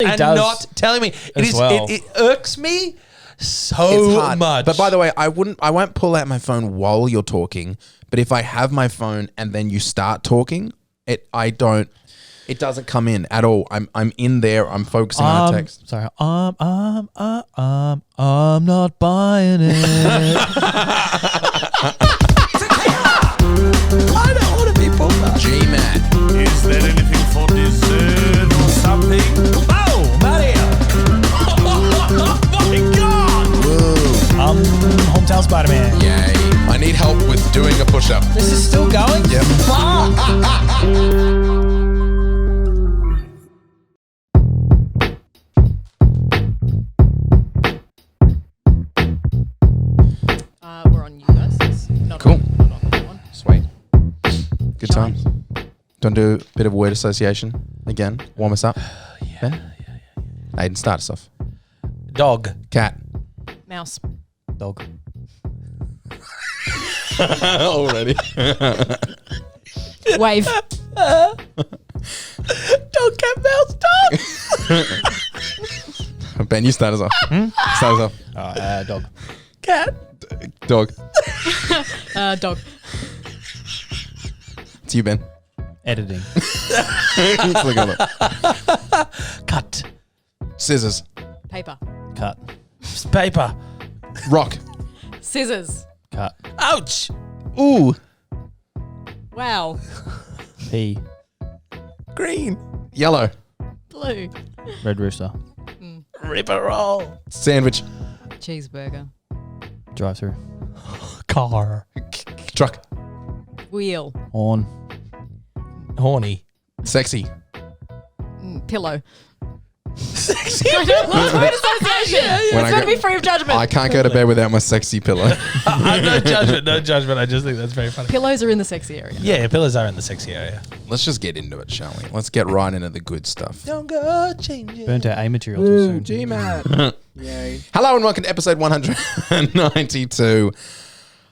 and not telling me. It irks me so much. But by the way, I won't pull out my phone while you're talking. But if I have my phone and then you start talking, it doesn't come in at all. I'm in there. I'm focusing on a text. Sorry. I'm not buying it. I don't want to be pulled up. GMat. Is there anything for dessert or something? Oh, Mario. Oh my God! Woo. Hometown Spider-Man. Yay. I need help with doing a push-up. This is still going? Yep. We're on you guys. It's not Cool. On, not on that one. Sweet. Good times. Don't do a bit of word association again. Warm us up. Ben? Aidan, start us off. Dog. Cat. Mouse. Dog. Already. Wave. Dog, cat, mouse, dog. Ben, you start us off. Start us off. Dog. Cat. Dog. Dog. It's you, Ben. Editing. Let's look at it. Cut. Scissors. Paper. Cut. Paper. Rock. Scissors. Cut. Ouch. Ooh. Wow. P. Green. Yellow. Blue. Red Rooster. Ripper roll. Sandwich. Cheeseburger. Drive through. Car. Truck. Wheel. Horn. Horny. Sexy. Pillow. Sexy. I don't love word association. When It's I got go- to be free of judgment. I can't go to bed without my sexy pillow. No judgment, no judgment. I just think that's very funny. Pillows are in the sexy area. Yeah, pillows are in the sexy area. Let's just get into it, shall we? Let's get right into the good stuff. Don't go changing. Burnt out A material too soon. GMat. Yay. Hello and welcome to episode 192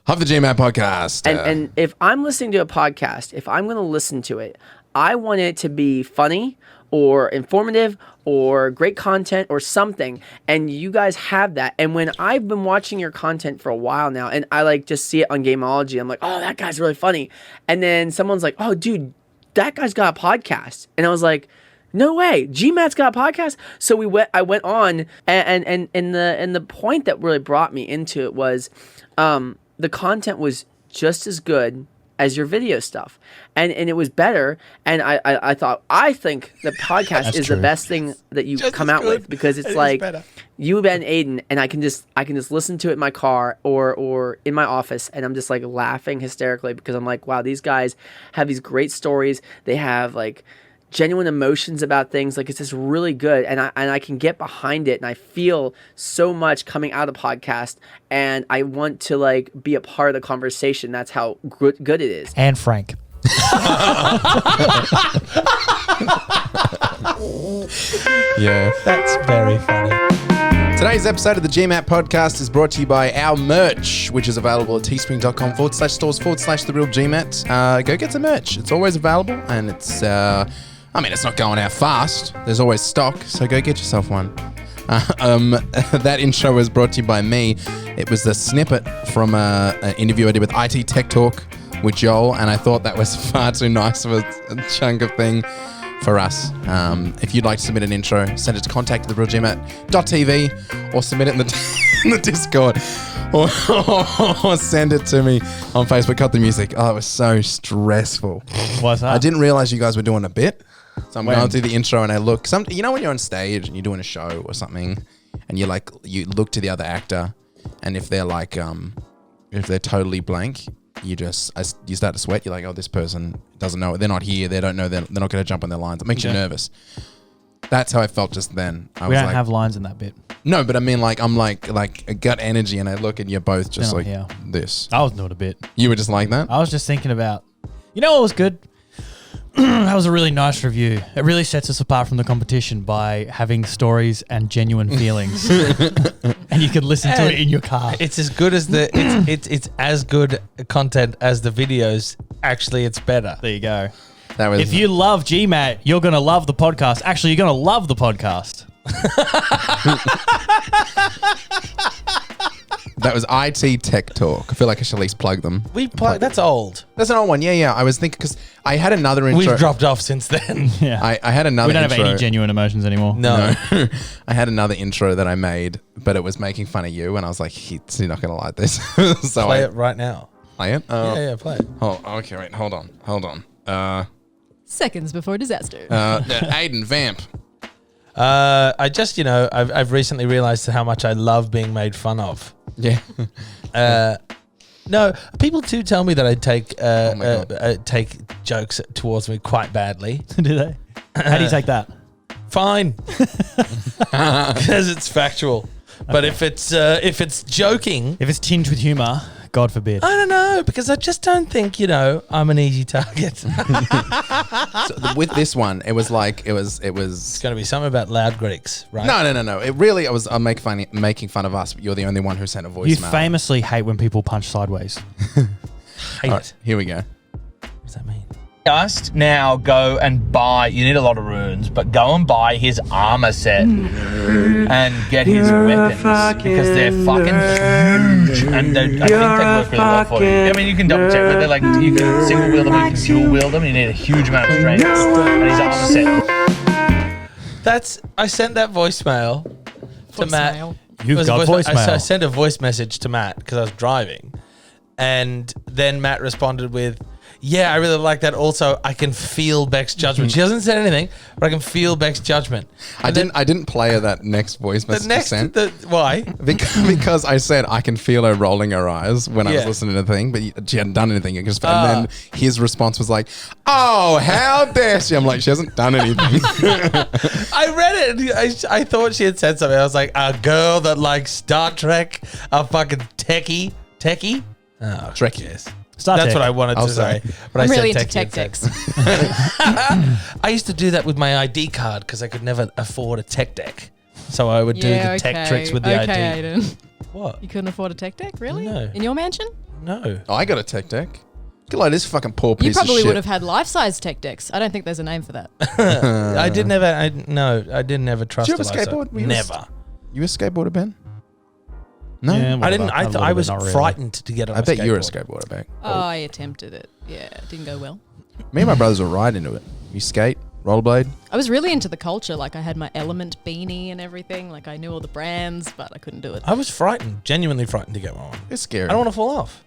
of the GMat podcast. And if I'm listening to a podcast, if I'm going to listen to it, I want it to be funny or informative or great content or something. And you guys have that. And when I've been watching your content for a while now, and I like just see it on Gameology, I'm like, oh, that guy's really funny. And then someone's like, oh, dude, that guy's got a podcast. And I was like, no way, GMat's got a podcast. So I went on, and the point that really brought me into it was, the content was just as good as your video stuff, and it was better. And I think the podcast That's is true. the best thing that you Just come as out good, with, because it's and like better. you and Aidan, and I can just listen to it in my car or in my office, and I'm just like laughing hysterically because I'm like, wow, these guys have these great stories. They have like genuine emotions about things. Like, it's just really good, and I can get behind it, and I feel so much coming out of the podcast, and I want to like be a part of the conversation. That's how good it is. And Frank. yeah. That's very funny. Today's episode of the GMat podcast is brought to you by our merch, which is available at teespring.com/stores/therealgmat. Go get some merch. It's always available, and it's not going out fast. There's always stock, so go get yourself one. That intro was brought to you by me. It was a snippet from an interview I did with IT Tech Talk with Joel, and I thought that was far too nice of a chunk of thing for us. If you'd like to submit an intro, send it to contact@therealgmat.tv or submit it in the Discord or send it to me on Facebook. Cut the music. Oh, it was so stressful. What's that? I didn't realize you guys were doing a bit. So I'm When? going through the intro and I look. You know when you're on stage and you're doing a show or something, and you look to the other actor, and if they're like, if they're totally blank, you start to sweat. You're like, oh, this person doesn't know it. They're not here. They don't know. They're not going to jump on their lines. It makes you nervous. That's how I felt just then. We don't have lines in that bit. No, but I mean, like, I'm like a gut energy, and I look, and you're both just No, like yeah. this. I was not a bit. You were just like that. I was just thinking about, you know what was good? That was a really nice review. It really sets us apart from the competition by having stories and genuine feelings. And you could listen to it in your car. It's as good as it's as good content as the videos. Actually, it's better. There you go. That was If you love GMat, you're going to love the podcast. Actually, you're going to love the podcast. that was IT Tech Talk. I feel like I should at least plug them. That's old. That's an old one. Yeah. I was thinking because I had another intro. We've dropped off since then. Yeah. I had another We don't intro. have any genuine emotions anymore. No. I had another intro that I made, but it was making fun of you, and I was like, he's not going to like this. So Play it right now. Play it? Yeah, play it. Oh, okay, wait, hold on. Seconds before disaster. Aidan, vamp. I just, I've recently realized how much I love being made fun of. Yeah. No, people do tell me that I God. take jokes towards me quite badly. Do they? How do you take that? Fine, because it's factual. But if it's joking, If it's tinged with humour, God forbid. I don't know, because I just don't think I'm an easy target. So with this one, it was It's going to be something about loud Greeks, right? No. I'm making fun of us, but you're the only one who sent a voicemail. You famously hate when people punch sideways. Hate All it. right, here we go. What does that mean? Just now go and buy, you need a lot of runes, but go and buy his armor set and get his weapons because they're fucking huge and I think they work really well for you. I mean, you can double check, but they're like, you can single wield them, you can dual wield them, you need a huge amount of strength and his armor set. I sent that voicemail to Matt. Voicemail. You've got voicemail. I sent a voice message to Matt because I was driving, and then Matt responded with, "Yeah, I really like that. Also, I can feel Beck's judgment." She hasn't said anything, but I can feel Beck's judgment. I didn't play her that next voice message you sent. Why? Because I said I can feel her rolling her eyes when I was listening to the thing, but she hadn't done anything. And then his response was like, "Oh, how dare she?" I'm like, she hasn't done anything. I read it. I thought she had said something. I was like, a girl that likes Star Trek, a fucking techie. Oh, Trek. yes. Star That's Trek. what I wanted to say. But I'm I really said into tech techie decks. instead. I used to do that with my ID card because I could never afford a tech deck. So I would do the tech tricks with the ID. Aidan. What? You couldn't afford a tech deck, really? No. In your mansion? No. I got a tech deck. Look like this fucking poor piece You of probably shit. would have had life-size tech decks. I don't think there's a name for that. I didn't ever trust Did you have a life skateboard? size. Never. You a skateboarder, Ben? No. Yeah, I whatever. didn't. A little I bit, was not really. frightened to get on I a bet skateboard. you're a skateboarder, Beck. Oh, I attempted it. Yeah, it didn't go well. Me and my brothers were right into it. You skate, rollerblade. I was really into the culture. Like, I had my Element beanie and everything. Like, I knew all the brands, but I couldn't do it. I was frightened, genuinely frightened to get one. It's scary. I don't want to fall off.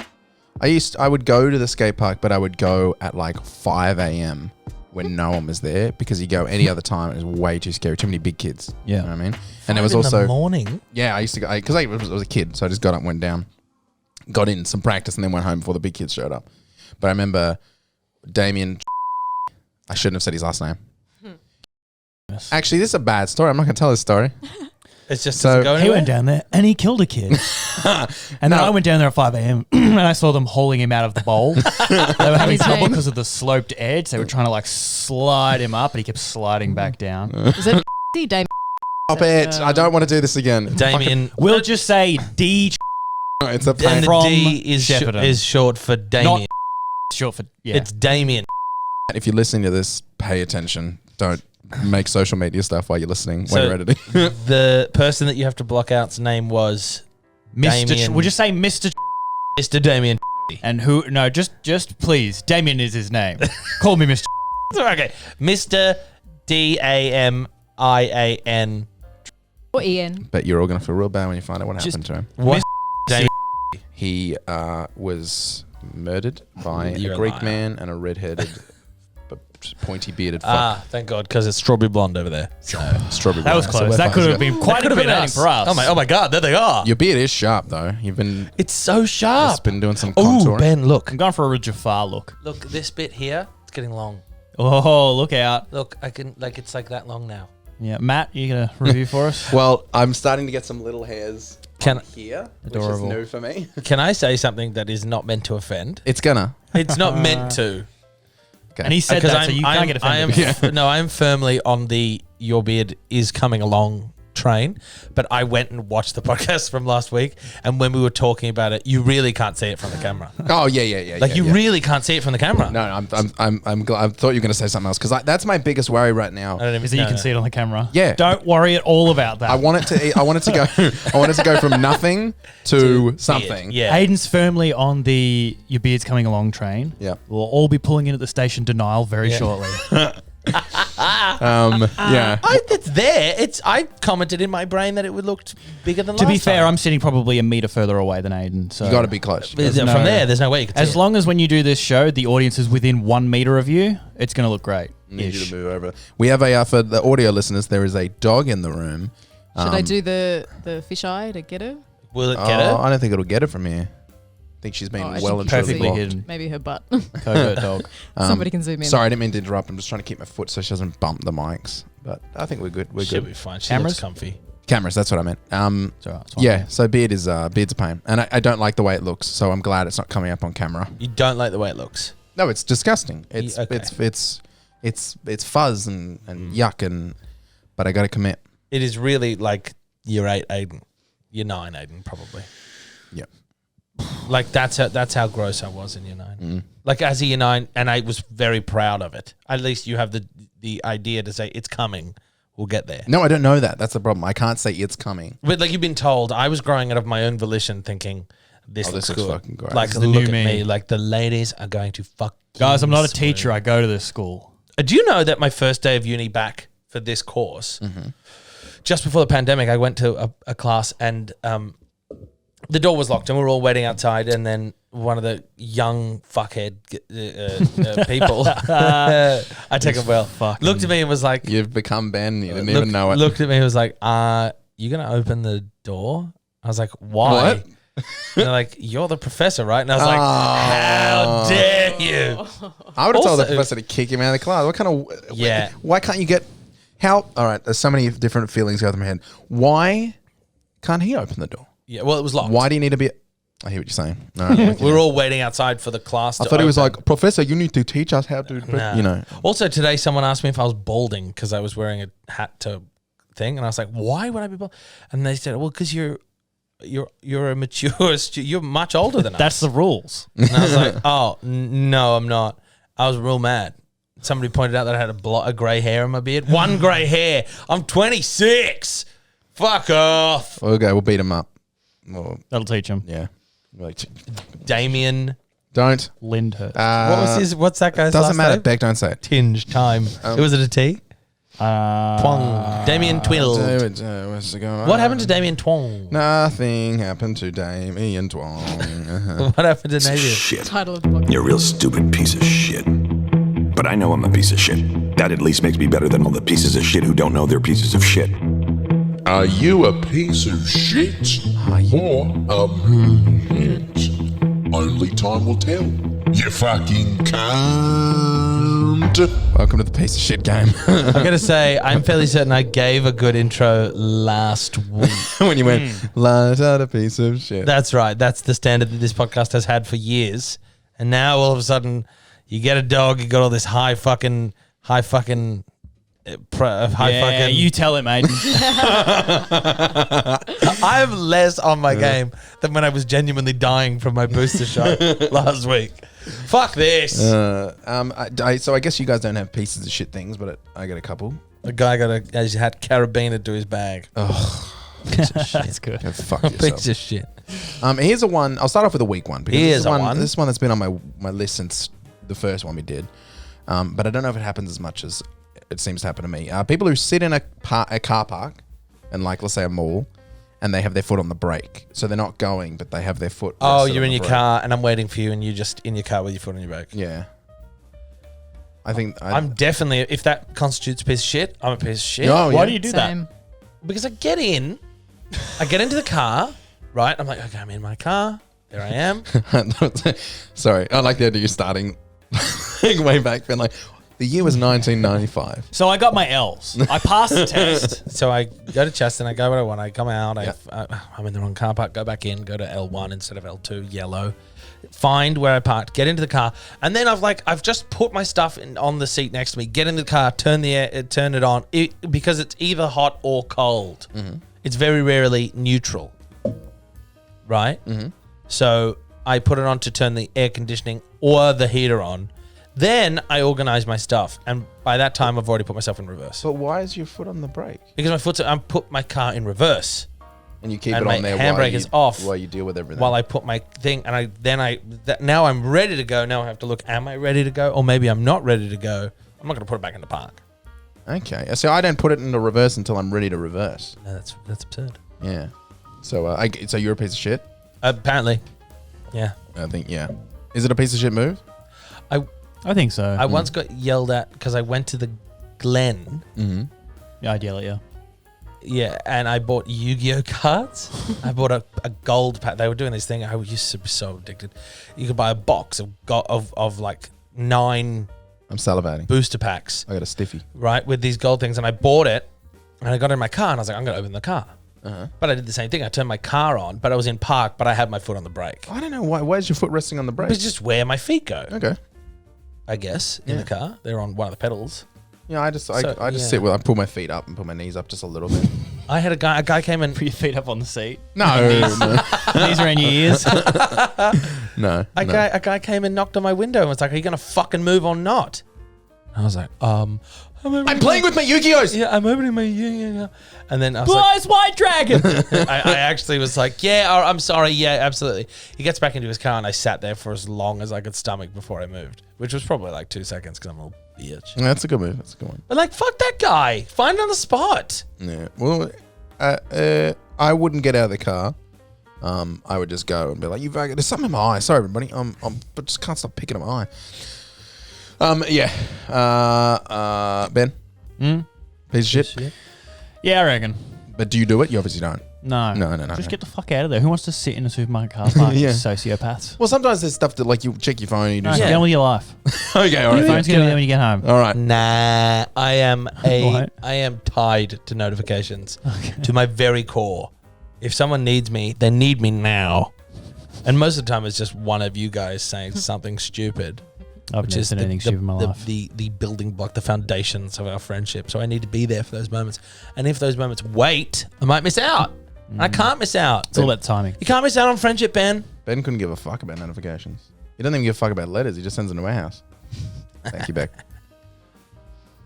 I would go to the skate park, but I would go at like 5 a.m. when no one was there because you go any other time, it was way too scary. Too many big kids. Yeah. You know what I mean? And there was In the also, morning. yeah, I used to go, because I was a kid, so I just got up, went down, got in some practice, and then went home before the big kids showed up. But I remember Damien, I shouldn't have said his last name. Actually, this is a bad story. I'm not going to tell this story. It's just So- doesn't go He anywhere. went down there and he killed a kid. And then I went down there at 5 a.m. and I saw them hauling him out of the bowl. They were having His trouble name? because of the sloped edge. They were trying to like slide him up, but he kept sliding back down. Was it Damien? Stop it. I don't want to do this again. Damien. We'll just say D It's a And pain. the From D is Shepparton. is short for Damien. short for It's Damien. If you're listening to this, pay attention. Don't make social media stuff while you're listening, So- when you're editing. The person that you have to block out's name was Mr. Damien. We'll just say Mr. Mr. Damien. And who? No, just please. Damien is his name. Call me Mr. Okay. Mr. Damian. Or Ian? But you're all going to feel real bad when you find out what Just- happened to him. What? Damien. He was murdered by You're a a Greek liar. man and a red-headed, but pointy bearded fuck. Ah, thank God, because it's strawberry blonde over there. So. Strawberry That was blonde. So close. we're That fine. could have been quite Could have been intimidating us. for us. Oh my God, there they are. Your beard is sharp though. You've been It's so sharp. just been doing some Oh, contouring. Ben, look. I'm going for a Jafar look. Look, this bit here, it's getting long. Oh, look out. Look, I can, it's like that long now. Yeah, Matt, you gonna review for us? Well, I'm starting to get some little hairs Can- on here, Adorable. which is new for me. Can I say something that is not meant to offend? It's gonna. It's not meant to. Okay. And he said that, so you can't get offended. I am firmly on the your beard is coming along train, but I went and watched the podcast from last week, and when we were talking about it, you really can't see it from the camera. Oh yeah. Like you really can't see it from the camera. No, I'm glad. I thought you were going to say something else because that's my biggest worry right now. I don't even Is that you can see it on the camera? Yeah. Don't worry at all about that. I want it to. I want it to go. I want it to go from nothing to something. Yeah. Aidan's firmly on the your beard's coming along train. Yeah. We'll all be pulling in at the station denial very shortly. Yeah. It's there. I commented in my brain that it would look bigger than To last be fair, time. I'm sitting probably a meter further away than Aidan. So You got to be close. From no- there, there's no way you can see as it. long as when you do this show, the audience is within 1 meter of you, it's going to look great. Need you to move over. We have a for the audio listeners. There is a dog in the room. Should I do the fisheye to get her? Will it get it? I don't think it'll get it from here. I think she's been Oh, I well think and you can truly Perfectly blocked. hidden. Maybe her butt. Covert dog. Somebody can zoom in. Sorry, I didn't mean to interrupt. I'm just trying to keep my foot so she doesn't bump the mics. But I think we're good. We're She'll good. be fine. She Cameras? looks comfy. Cameras. That's what I meant. It's all right, it's fine. Yeah. So beard's a pain, and I don't like the way it looks. So I'm glad it's not coming up on camera. You don't like the way it looks. No, it's disgusting. It's okay. it's fuzz and yuck but I got to commit. It is really like year 8 Aidan. Year 9 Aidan, probably. Yeah. Like that's how gross I was in year 9. Like as a year 9, and I was very proud of it. At least you have the idea to say it's coming. We'll get there. No, I don't know that. That's the problem. I can't say it's coming. But like you've been told, I was growing out of my own volition, thinking this looks looks good. fucking great. Like This is the look new at me. me. Like the ladies are going to fuck. Guys, I'm not a teacher. I go to this school. Do you know that my first day of uni back for this course, just before the pandemic, I went to a class and the door was locked and we were all waiting outside, and then one of the young fuckhead people, I take it well, looked at me and was like, You've become Ben. You didn't even know it. Looked at me and was like, you going to open the door? I was like, why? What? And they're like, you're the professor, right? And I was like, how dare you? I would have told the Also- professor to kick him out of the class. What kind of... Yeah. Why can't you get... How... All right, there's so many different feelings go through my head. Why can't he open the door? Yeah, well, it was locked. Why do you need to be... I hear what you're saying. All right, We were all waiting outside for the class I to thought he was open. like, Professor, you need to teach us how to... Nah. You know. Also, today someone asked me if I was balding because I was wearing a hat to thing, and I was like, "Why would I be bald?" And they said, "Well, because you're a mature you're much older than us." That's the rules. And I was like, "Oh no, I'm not." I was real mad. Somebody pointed out that I had a grey hair in my beard. One grey hair. I'm 26. Fuck off, Okay, we'll beat him up. Well, That'll teach him. yeah. Like, Damien. don't. Lyndhurst. What's that guy's Doesn't last matter. name? Beck, don't say it. Tinge time. Was it a T? Twong. Damien Twiddle. What's going on? What happened to Damien Twong? Nothing happened to Damien Twong. What happened to Damien? Shit. Title of the book. You're a real stupid piece of shit. But I know I'm a piece of shit. That at least makes me better than all the pieces of shit who don't know they're pieces of shit. Are you a piece of shit? Or a hit? Only time will tell. You fucking cunt. Welcome to the piece of shit game. I gotta say, I'm fairly certain I gave a good intro last week. When you went, light out a piece of shit. That's right. That's the standard that this podcast has had for years. And now all of a sudden, you get a dog, you got all this high fucking. Yeah, you tell him, Aidan. I'm less on my game than when I was genuinely dying from my booster shot last week. Fuck this. So I guess you guys don't have pieces of shit things, but I got a couple. The guy had carabiner to his bag. That's good. Go fuck Piece yourself. of shit. Here's a one. I'll start off with a weak one. Because Here's this is a one. This is one that's been on my list since the first one we did. But I don't know if it happens as much as it seems to happen to me. People who sit in a car park, and like let's say a mall, and they have their foot on the brake, so they're not going, but they have their foot. Oh, rested you're on in the your brake. car and I'm waiting for you and you're just in your car with your foot on your brake. Yeah. I think I'm definitely, if that constitutes a piece of shit, I'm a piece of shit. Oh, Why yeah. do you do Same. Because I get into the car, right? I'm like, okay, I'm in my car. There I am. Sorry, I like the idea of you starting way back, being like, The year was 1995. So I got my L's. I passed the test. So I go to Cheston, I go where I want, I come out, I'm in the wrong car park, go back in, go to L1 instead of L2, yellow. Find where I parked, get into the car, and then I've just put my stuff on the seat next to me, get in the car, turn it on, because it's either hot or cold. Mm-hmm. It's very rarely neutral, right? Mm-hmm. So I put it on to turn the air conditioning or the heater on. Then I organize my stuff, and by that time I've already put myself in reverse. But why is your foot on the brake? Because I put my car in reverse. And you keep And it my on there handbrake is off while you deal with everything. While I put my thing, and now I'm ready to go. Now I have to look, am I ready to go? Or maybe I'm not ready to go. I'm not going to put it back in the park. Okay. So I don't put it into reverse until I'm ready to reverse. No, that's absurd. Yeah. So so you're a piece of shit? Apparently. Yeah. I think, yeah. Is it a piece of shit move? I think so. I once got yelled at because I went to the Glen. Mm-hmm. Yeah, I'd yell at you. Yeah, and I bought Yu-Gi-Oh cards. I bought a gold pack. They were doing this thing. I used to be so addicted. You could buy a box of like 9 I'm salivating. booster packs. I got a stiffy. Right, with these gold things. And I bought it, and I got in my car, and I was like, I'm going to open the car. Uh-huh. But I did the same thing. I turned my car on, but I was in park, but I had my foot on the brake. I don't know. Why is your foot resting on the brake? It's just where my feet go. Okay. I guess, in the car. They're on one of the pedals. Yeah, I just sit with. I pull my feet up and put my knees up just a little bit. I had a guy came in. Put your feet up on the seat. No, These are in your ears. no. A guy came and knocked on my window and was like, "Are you gonna fucking move or not?" And I was like, I'm playing with my Yu-Gi-Ohs. Yeah, I'm opening my Yu-Gi-Oh. And then I was Blue like, Eyes White Dragon. I actually was like, yeah, I'm sorry, yeah, absolutely. He gets back into his car and I sat there for as long as I could stomach before I moved, which was probably like 2 seconds because I'm a little bitch. Yeah, that's a good move. That's a good one. But like, fuck that guy. Find it on the spot. Yeah. Well, I wouldn't get out of the car. I would just go and be like, there's something in my eye. Sorry, everybody. But just can't stop picking at my eye. Yeah. Ben. Piece of shit. Yeah, I reckon. But do you do it? You obviously don't. No. No. Just get the fuck out of there. Who wants to sit in a supermarket car park? Yeah. Sociopaths. Well, sometimes there's stuff that like you check your phone. You do No, something. get on with your life. Okay, all Your right. phone's going to be there when you get home. All right. Nah, I am What? I am tied to notifications to my very core. If someone needs me, they need me now. And most of the time, it's just one of you guys saying something stupid. I've never said anything stupid in my life. The building block, the foundations of our friendship. So I need to be there for those moments. And if those moments wait, I might miss out. I can't miss out. It's all about timing. You can't miss out on friendship, Ben. Ben couldn't give a fuck about notifications. He doesn't even give a fuck about letters. He just sends them to our house. Thank you, Beck.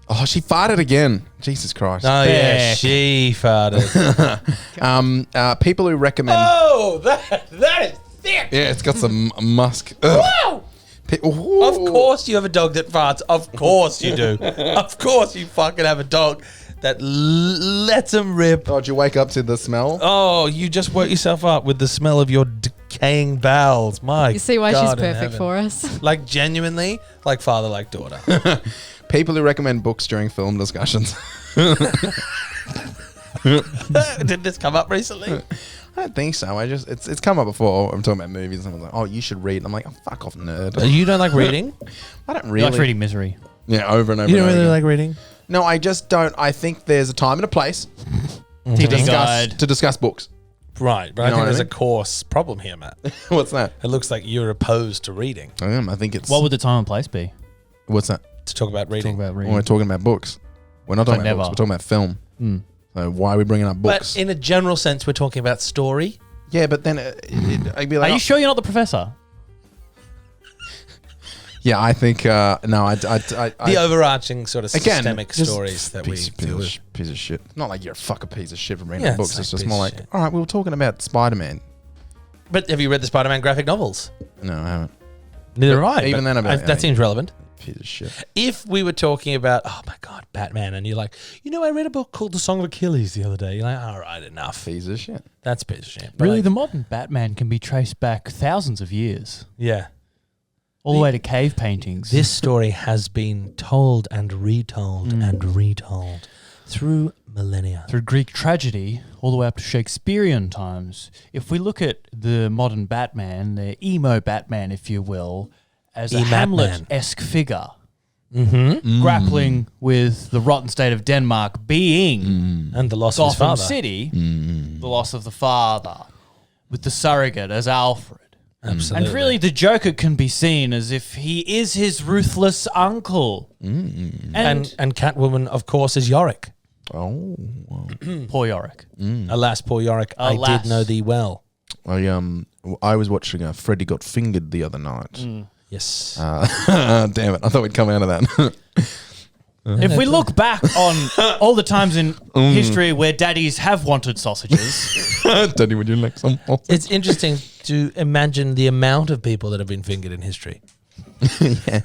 Oh, she farted again. Jesus Christ. Oh, yeah, Beck. she farted. People who recommend... Oh, that is thick. Yeah, it's got some musk. Ugh. Wow. Of course you have a dog that farts. Of course you do. Of course you fucking have a dog that lets him rip. Oh, did you wake up to the smell? Oh, you just woke yourself up with the smell of your decaying bowels. My You see why God she's in perfect heaven. for us? Like genuinely, like father, like daughter. People who recommend books during film discussions. Did this come up recently? I don't think so. It's come up before. I'm talking about movies. And someone's like, "Oh, you should read." And I'm like, "Oh, fuck off, nerd." You don't like reading? I don't He really. likes reading Misery. Yeah, over and over. You and don't over really again. like reading? No, I just don't. I think there's a time and a place TV Guide. to discuss books. Right, but You I know think what I there's a mean? course problem here, Matt. What's that? It looks like you're opposed to reading. I am. I think it's. What would the time and place be? What's that? To talk about reading. Talk about Well, reading. we're talking about books. We're not talking about never. books. We're talking about film. So why are we bringing up books? But in a general sense, we're talking about story. Yeah, but then I'd be like, Are you sure you're not the professor? yeah, I think no. The overarching sort of again, systemic just stories that we deal with. piece of shit. Not like you're a fucking piece of shit for reading Yeah, books. it's It's like just piece more of like, shit. all right, we were talking about Spider-Man. But have you read the Spider-Man graphic novels? No, I haven't. Neither But have I. even but then, I'd be like, that seems relevant. Piece of shit. If we were talking about, oh my God, Batman, and you're like, I read a book called The Song of Achilles the other day. You're like, all right, enough. Piece of shit. That's a piece of shit. But Really, like, the modern Batman can be traced back thousands of years, yeah. all the way to cave paintings. This story has been told and retold and retold through millennia. through Greek tragedy all the way up to Shakespearean times. If we look at the modern Batman, the emo Batman, if you will, as a E-Matman. Hamlet-esque figure, grappling with the rotten state of Denmark being And the loss of his Gotham father. City, the loss of the father, with the surrogate as Alfred. Absolutely. And really, the Joker can be seen as if he is his ruthless uncle. And Catwoman, of course, is Yorick. Oh. Poor Yorick. Alas, poor Yorick, I Alas. did know thee well. I was watching Freddy Got Fingered the other night. Yes. Damn it! I thought we'd come out of that. If we look back on all the times in history where daddies have wanted sausages, Daddy, would you like some? It's interesting to imagine the amount of people that have been fingered in history. Yeah,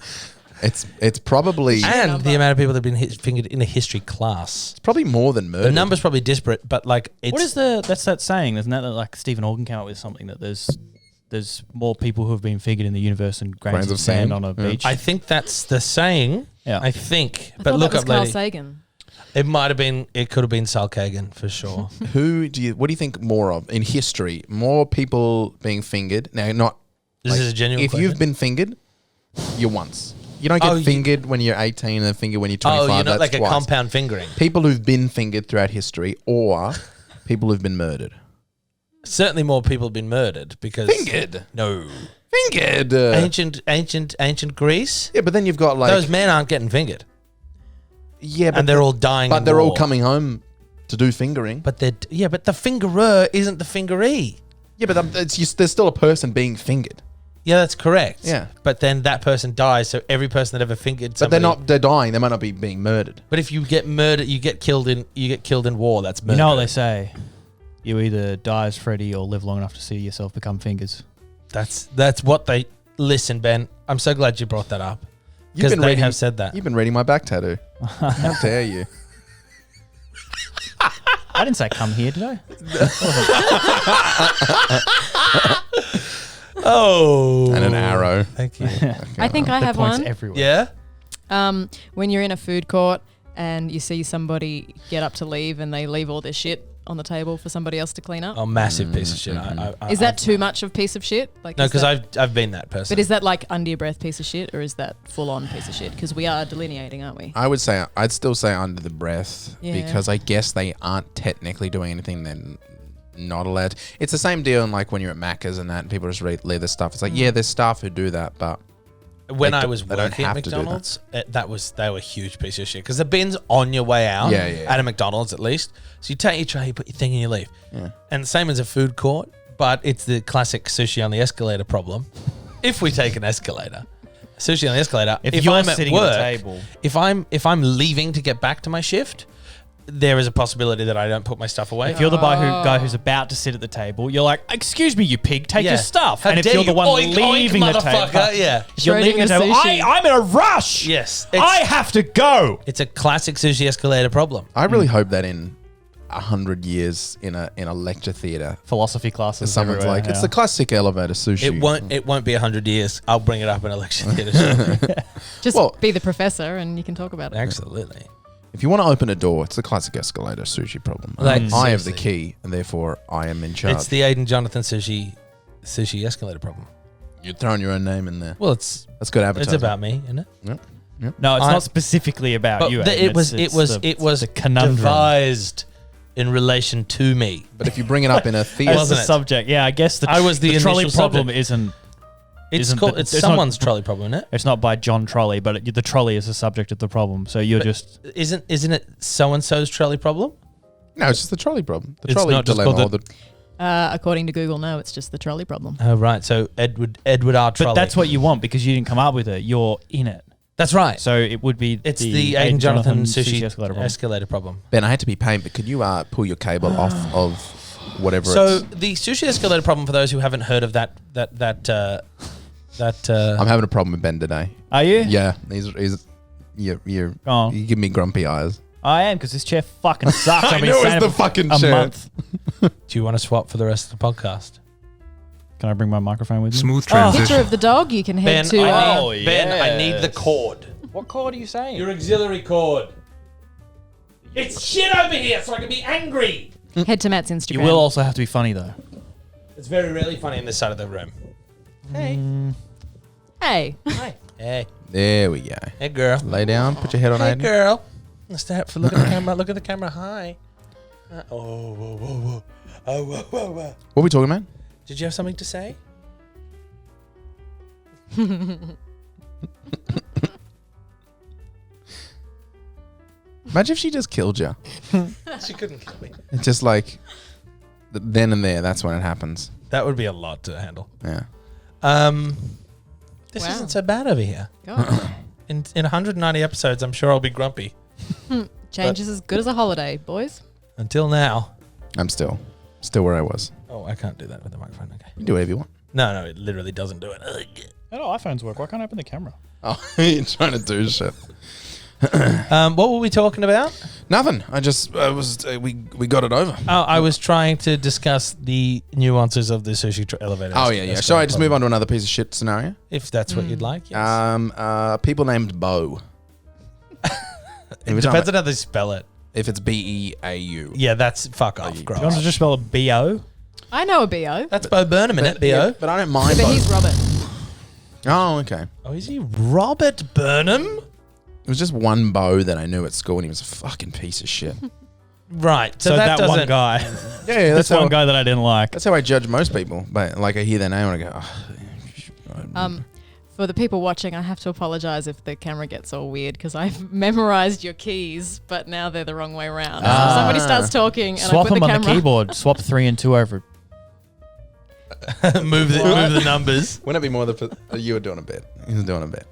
it's probably And the amount of people that have been fingered in a history class. it's probably more than murder. The number's probably disparate, but like it's... what is that's that saying? Isn't that like Stephen Hawking came up with something that there's more people who have been fingered in the universe than grains of sand on a beach? I think that's the saying. Yeah. I think. I But thought look that was up, Carl lady. Sagan. It might have been, it could have been Sal Kagan for sure. What do you think more of in history? More people being fingered? Now, not. This is a genuine If question. you've been fingered, you're once. You don't get fingered when you're 18 and fingered when you're 25. Oh, you're not that's like twice. a compound fingering. People who've been fingered throughout history, or people who've been murdered. Certainly more people have been murdered because... Fingered? No. Fingered. Ancient Greece? Yeah, but then you've got like Those men aren't getting fingered. yeah, And they're all dying. but in they're all war. coming home to do fingering. But but the fingerer isn't the fingeree. Yeah, but there's still a person being fingered. Yeah, that's correct. Yeah. But then that person dies, so every person that ever fingered But somebody... they're dying. They might not be being murdered. But if you get murdered, you get killed in war. That's murder. You know what they say? You either die as Freddy or live long enough to see yourself become fingers. That's what they... Listen, Ben, I'm so glad you brought that up. Because they have said that. You've been reading my back tattoo. How dare you? I didn't say come here, did I? Oh. And an arrow. Thank you. I think I have Points one. everywhere. Yeah? When you're in a food court and you see somebody get up to leave and they leave all their shit on the table for somebody else to clean up. Oh, massive piece of shit. Is that too much of piece of shit? Like, No, is because that- I've been that person. But is that like under your breath piece of shit, or is that full on piece of shit? Because we are delineating, aren't we? I'd still say under the breath Yeah. because I guess they aren't technically doing anything they're not allowed. It's the same deal in like when you're at Macca's and that and people just leave their stuff. It's like, yeah, there's staff who do that, but when I don't- was they don't working at have to do that. McDonald's, they were a huge piece of shit because the bin's on your way out. Yeah. At a McDonald's at least. So you take your tray, you put your thing, and you leave. Yeah. And the same as a food court, but it's the classic sushi on the escalator problem. If we take an escalator, sushi on the escalator. If you're I'm at sitting work, at a table, if I'm leaving to get back to my shift, there is a possibility that I don't put my stuff away. if you're the guy who's about to sit at the table, you're like, "Excuse me, you pig, take Yeah. your stuff." How and if dare you're the you? one Oink, oink, leaving the motherfucker. table, Yeah. if you're leaving the Shredding table. the sushi. I'm in a rush. Yes. I have to go. It's a classic sushi escalator problem. I really hope that in 100 years in a lecture theatre, Philosophy classes. someone's everywhere, like, it's yeah. the classic elevator sushi. It won't be 100 years. I'll bring it up in a lecture theatre. Just Well- be the professor and you can talk about it. Absolutely. If you want to open a door, it's the classic escalator sushi problem. Like, I have the seriously. key, and therefore I am in charge. It's the Aidan Jonathan sushi escalator problem. You're throwing your own name in there. Well, That's good advertising. it's about me, isn't it? No, it's I- not specifically about But you. the- Aidan. it was It's the conundrum. devised in relation to me. But if you bring it up in a As theatre, the Wasn't it? subject. Yeah, I guess I was the trolley initial problem subject. isn't. It's Isn't called, the- it's it's not- someone's trolley problem, isn't it? It's not by John Trolley, but the trolley is the subject of the problem. So you're just. Isn't it so and so's trolley problem? no, it's just the trolley problem. The It's trolley not just dilemma. called or the- According to Google, no, it's just the trolley problem. Oh right, so Edward R. Trolley. But that's what you want because you didn't come up with it. You're in it. That's right. So it would be. It's the Aidan Jonathan sushi escalator escalator problem. problem. Ben, I had to be paid, but could you pull your cable off of whatever So it's... the sushi escalator problem, for those who haven't heard of that I'm having a problem with Ben today. Are you? Yeah, you're Oh. you give me grumpy eyes. I am because this chair fucking sucks. I've been knew it was saying the for fucking a chair. month. Do you want to swap for the rest of the podcast? Can I bring my microphone with me? Smooth Picture transition. of the dog, you can head Ben, to. I need the cord. What chord are you saying? Your auxiliary cord. It's shit over here, so I can be angry. Head to Matt's Instagram. You will also have to be funny though. It's very rarely funny in this side of the room. Hey. Hey. There we go. Hey, girl. Lay down. Put your head on Hey, Aidan. girl. Look at the camera. Look at the camera. Hi. Whoa, whoa, whoa, whoa. Oh, whoa, whoa, whoa. What are we talking about? Did you have something to say? Imagine if she just killed you. She couldn't kill me. It's just like then and there. That's when it happens. That would be a lot to handle. Yeah. This Wow. isn't so bad over here. God. In 190 episodes, I'm sure I'll be grumpy. Change is as good as a holiday, boys. Until now. I'm still where I was. Oh, I can't do that with the microphone. Okay. You do whatever you want. No, it literally doesn't do it. How do iPhones work? Why can't I open the camera? Oh, you're trying to do shit. What were we talking about? Nothing. I just we got it over. Oh, I was trying to discuss the nuances of the sushi elevator. Oh yeah. Shall I just move on to another piece of shit scenario? If that's what you'd like. Yes. People named Bo. It depends on how they spell it. If it's Beau. Yeah, that's fuck off. Do you want to just spell it B-O? I know a BO, That's Bo Burnham, isn't it? Yeah, B.O.? but I don't mind but Bo. he's Robert. Oh, okay. Oh, is he Robert Burnham? It was just one Bo that I knew at school, and he was a fucking piece of shit. Right. So, So that that one doesn't. guy. Yeah, That's one guy that I didn't like. That's how I judge most people. But like, I hear their name and I go, oh, For the people watching, I have to apologize if the camera gets all weird because I've memorized your keys, but now they're the wrong way around. So if somebody starts talking and Swap I put them the on camera. the keyboard. Swap 3 and 2 over. move the numbers. wouldn't it be more you were doing a bit? He was doing a bit.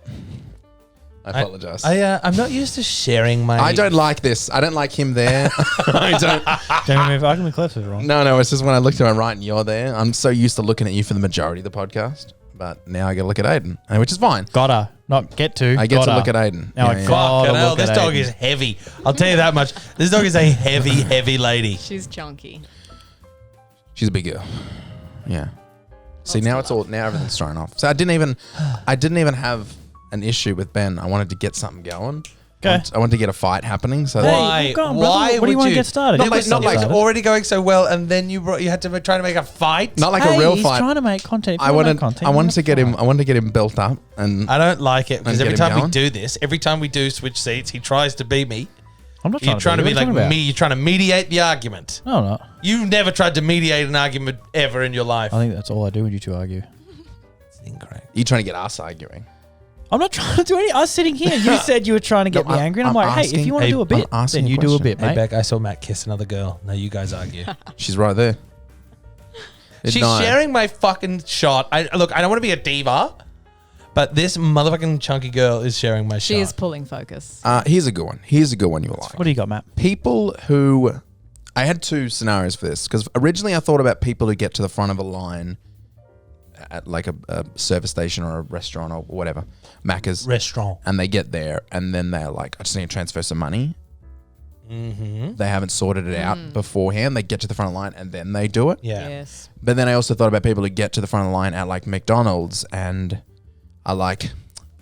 I apologize. I'm not used to sharing my. I don't like this. I don't like him there. I don't. Don't move. I can be clips is wrong. No, it's just when I looked at him right and you're there. I'm so used to looking at you for the majority of the podcast. But now I get to look at Aidan, which is fine. Gotta. Not get to. I get gotta. to look at Aidan. Now I Yeah, yeah. gotta Fucking hell, look this at dog Aidan. is heavy. I'll tell you that much. This dog is a heavy, heavy lady. She's chunky. She's a big girl. Yeah. See, now it's all now everything's thrown off. So I didn't even have an issue with Ben. I wanted to get something going. Okay. I wanted to get a fight happening. So Hey, Why? go on, brother. Why What do you would want to get started? Not like, Get started. already going so well, and then you had to try to make a fight. not like Hey, a real he's fight. trying to make content. If I you wanna wanted make content, I you wanted have to get him fun. I wanted to get him built up and I don't like it because And every get him time we going? do this, every time we do switch seats, he tries to beat me. I'm not You're trying to what be are like you talking about? me. You're trying to mediate the argument. No, I'm not. You've never tried to mediate an argument ever in your life. I think that's all I do when you two argue. It's incorrect. you trying to get us arguing. I'm not trying to do any. I was sitting here. You said you were trying to get No, me I'm- angry, and I'm I'm like, hey, if asking- you want to Hey, do a bit, I'm asking then a you do a question. bit, Hey, mate. Beck, I saw Matt kiss another girl. Now you guys argue. She's right there. She's sharing my fucking shot. Look, I don't want to be a diva, but this motherfucking chunky girl is sharing my She shot. is pulling focus. Here's a good one. Here's a good one you'll like. What do you got, Matt? People who I had two scenarios for this because originally I thought about people who get to the front of a line at like a service station or a restaurant or whatever, Macca's, Restaurant. and they get there and then they're like, I just need to transfer some money. Mm-hmm. They haven't sorted it out beforehand. They get to the front of the line and then they do it. Yeah. Yes. But then I also thought about people who get to the front of the line at like McDonald's and are like,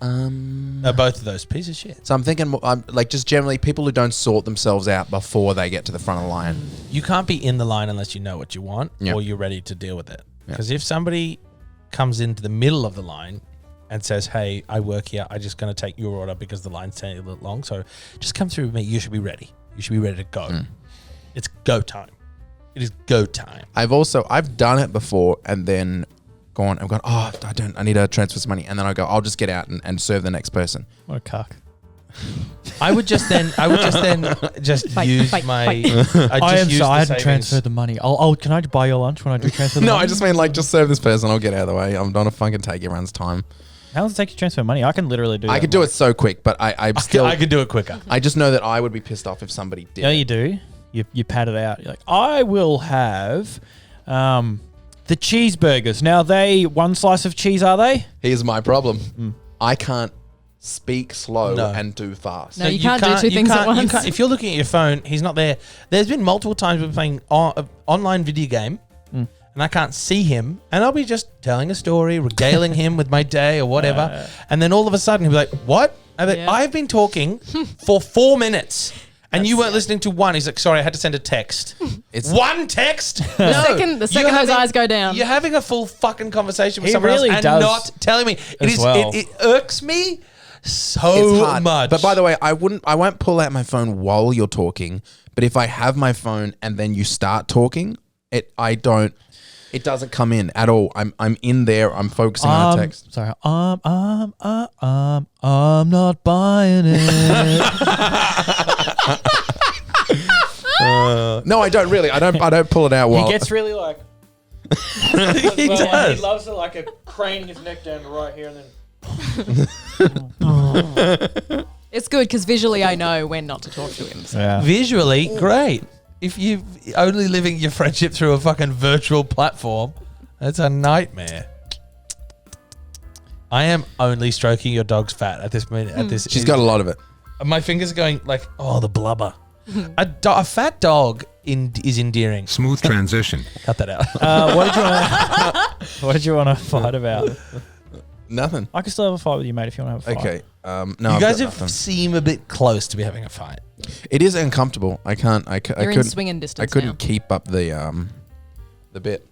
Both of those piece of shit. so I'm thinking like just generally people who don't sort themselves out before they get to the front of the line. You can't be in the line unless you know what you want Yeah. or you're ready to deal with it. Because if somebody comes into the middle of the line and says, hey, I work here, I'm just going to take your order because the line's taking a little long, so just come through with me. You should be ready. You should be ready to go. It's go time. It is go time. I've done it before and then I've gone, oh, I need to transfer some money. And then I go, I'll just get out and serve the next person. What a cuck. I would just then use fight, my. fight. I just use I the hadn't savings. transferred the money. Can I buy your lunch when I do transfer the No, money? I just mean like, just serve this person. I'll get out of the way. I'm not to fucking take everyone's time. How long does it take you to transfer money? I can literally do that. I could do it so quick, but I'm still, I could do it quicker. I just know that I would be pissed off if somebody did. Yeah, you do. You pad it out. You're like, I will have the cheeseburgers. Now, they one slice of cheese, are they? Here's my problem. I can't speak slow No. and do fast. No, you can't do two things at once. If you're looking at your phone, he's not there. There's been multiple times we're playing an online video game, and I can't see him, and I'll be just telling a story, regaling him with my day or whatever, and then all of a sudden he'll be like, "What?" I'm like, Yeah. I've been talking for 4 minutes, And you weren't listening to one. He's like, sorry, I had to send a text. It's One text? The second those eyes go down. You're having a full fucking conversation with He someone really else and does not telling me. as well. It irks me so it's hard. much. But by the way, I won't pull out my phone while you're talking. But if I have my phone and then you start talking, it doesn't come in at all. I'm in there. I'm focusing on a text. Sorry. I'm not buying it. No, I don't really. I don't pull it out while He gets really like. he does. He loves it like a craning his neck down to right here and then. It's good because visually I know when not to talk to him. So. Yeah. Visually, great. If you're only living your friendship through a fucking virtual platform, that's a nightmare. I am only stroking your dog's fat at this minute. At this, She's got a lot of it. My fingers are going like, oh, the blubber. A fat dog is endearing. Smooth transition. Cut that out. What did you want to fight about? Nothing. I can still have a fight with you, mate, if you want to have a fight. Okay. No, You guys seem a bit close to be having a fight. It is uncomfortable. I couldn't. You're in swinging distance I couldn't now. keep up the bit.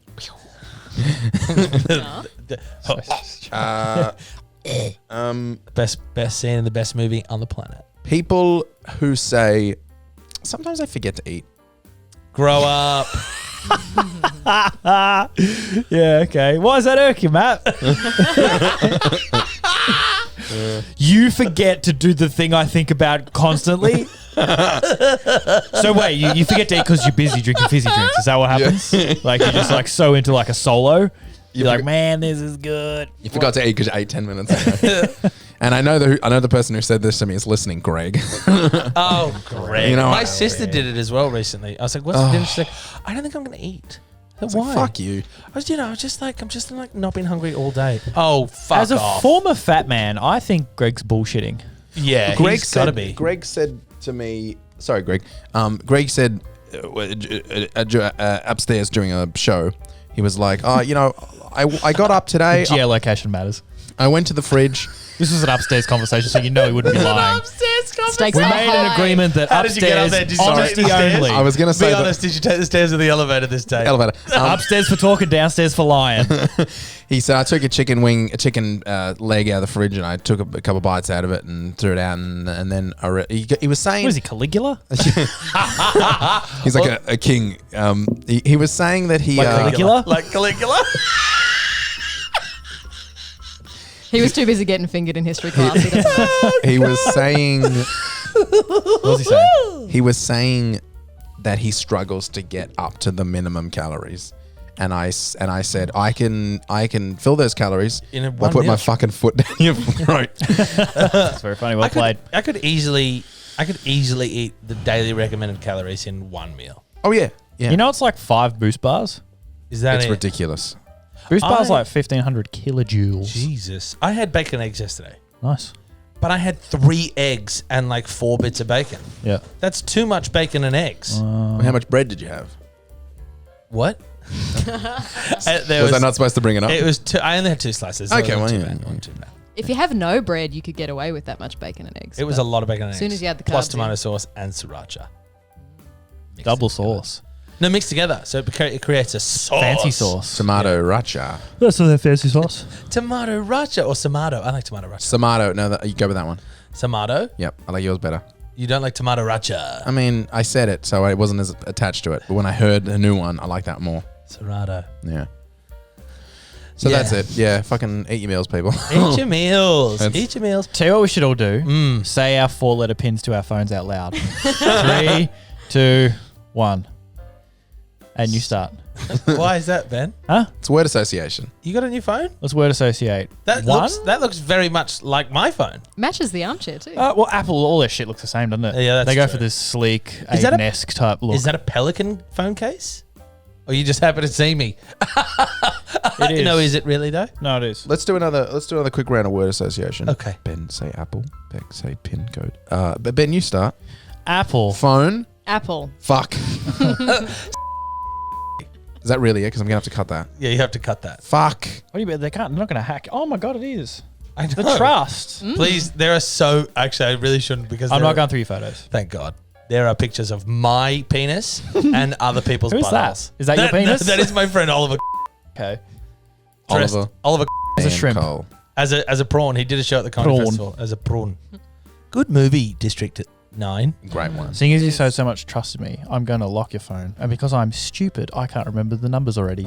Best scene in the best movie on the planet. People who say, sometimes I forget to eat. Grow up. Yeah, okay. Why is that irking, Matt? You forget to do the thing I think about constantly. So wait, you forget to eat because you're busy drinking fizzy drinks. Is that what happens? Like you're just like so into like a solo. You're like, man, this is good. You forgot to eat because you ate 10 minutes ago. And I know the person who said this to me is listening, Greg. Oh, Greg. You know My what? sister did it as well recently. I was like, what's the difference? She's like, I don't think I'm going to eat. I said, why? Fuck you. I was, I'm just not been hungry all day. Oh, fuck As a off. former fat man, I think Greg's bullshitting. Yeah, Greg he's got to be. Greg said to me, sorry, Greg. Greg said upstairs during a show, he was like, I got up today. Geolocation matters. I went to the fridge. This was an upstairs conversation, so you know he wouldn't be lying. Stakes We are made high. an agreement that How did you get up upstairs, there? Did you take honesty the stairs? only. I was going to say Be honest, did you take the stairs or the elevator this day? elevator. Upstairs for talking, downstairs for lying. He said, I took a chicken leg out of the fridge and I took a couple bites out of it and threw it out. And then he was saying, What is he, Caligula? he's like a king. He was saying that he. Caligula? Like Caligula? He was too busy getting fingered in history class. He doesn't know. He was saying. What was he saying? He was saying that he struggles to get up to the minimum calories. And I said, I can fill those calories In a by one putting my meal. fucking foot down your throat. That's very funny. Well played. I could easily eat the daily recommended calories in one meal. Oh, yeah. Yeah. You know it's like 5 Boost bars? Is that it's it? ridiculous. Boost bars like 1,500 kilojoules. Jesus. I had bacon eggs yesterday, Nice. but I had 3 eggs and like 4 bits of bacon. Yeah. That's too much bacon and eggs. How much bread did you have? What? Was I not supposed to bring it up? It was two. I only had 2 slices. So Okay, it well, wasn't yeah, too bad. yeah. Wasn't too bad. If you have no bread, you could get away with that much bacon and eggs. It was but a lot of bacon and eggs. As soon as you add the plus carbs tomato in. sauce and sriracha. Mixed Double it together. sauce. No, mixed together. So it creates a sauce. Fancy sauce. Tomato racha. That's not that fancy sauce. Tomato racha or samato. I like tomato racha. Tomato. No, you go with that one. Samato? Yep, I like yours better. You don't like tomato racha. I mean, I said it, so I wasn't as attached to it. But when I heard a new one, I like that more. Sriracha. Yeah. So Yeah. that's it. Yeah, fucking eat your meals, people. Eat your meals. That's- Eat your meals. Tell you what we should all do. Say our 4-letter pins to our phones out loud. 3, 2, 1. And you start. Why is that, Ben? Huh? It's word association. You got a new phone? Let's word associate. That 1? looks very much like my phone. Matches the armchair too. Well, Apple, all their shit looks the same, doesn't it? Yeah, that's They go true. for this sleek, Is that a- Aidan-esque type look. Is that a Pelican phone case? Or you just happen to see me? It is. No, is it really though? No, it is. Let's do another quick round of word association. Okay. Ben, say Apple. Beck, say pin code. But Ben, you start. Apple. Phone. Apple. Fuck. Is that really it? Because I'm gonna have to cut that. Yeah, you have to cut that. Fuck. What do you mean? They're not going to hack. Oh my God, it is. I know. The trust. Please, there are so... Actually, I really shouldn't because I'm there not are- going through your photos. Thank God. there are pictures of my penis and other people's Who's buttholes. that? Is that your penis? That is my friend Oliver. Okay. Oliver As a shrimp. Cole. as a prawn. He did a show at the Comedy Prawn. Festival as a prawn. Good movie, District 9. Great one. Seeing as you so much trusted me, I'm going to lock your phone. And because I'm stupid, I can't remember the numbers already.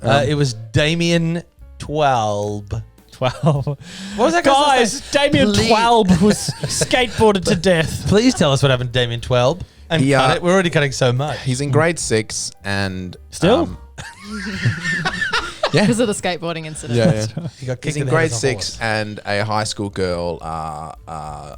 It was Damien 12. 12. What was that guy's Guys, Damien Please. 12 was skateboarded to death. Please tell us what happened to Damien 12. And He, cut it. We're already cutting so much. He's in grade 6 and Still? Because of the skateboarding incident. yeah. He got He's kicked in in the head grade as a 6 horse. and a high school girl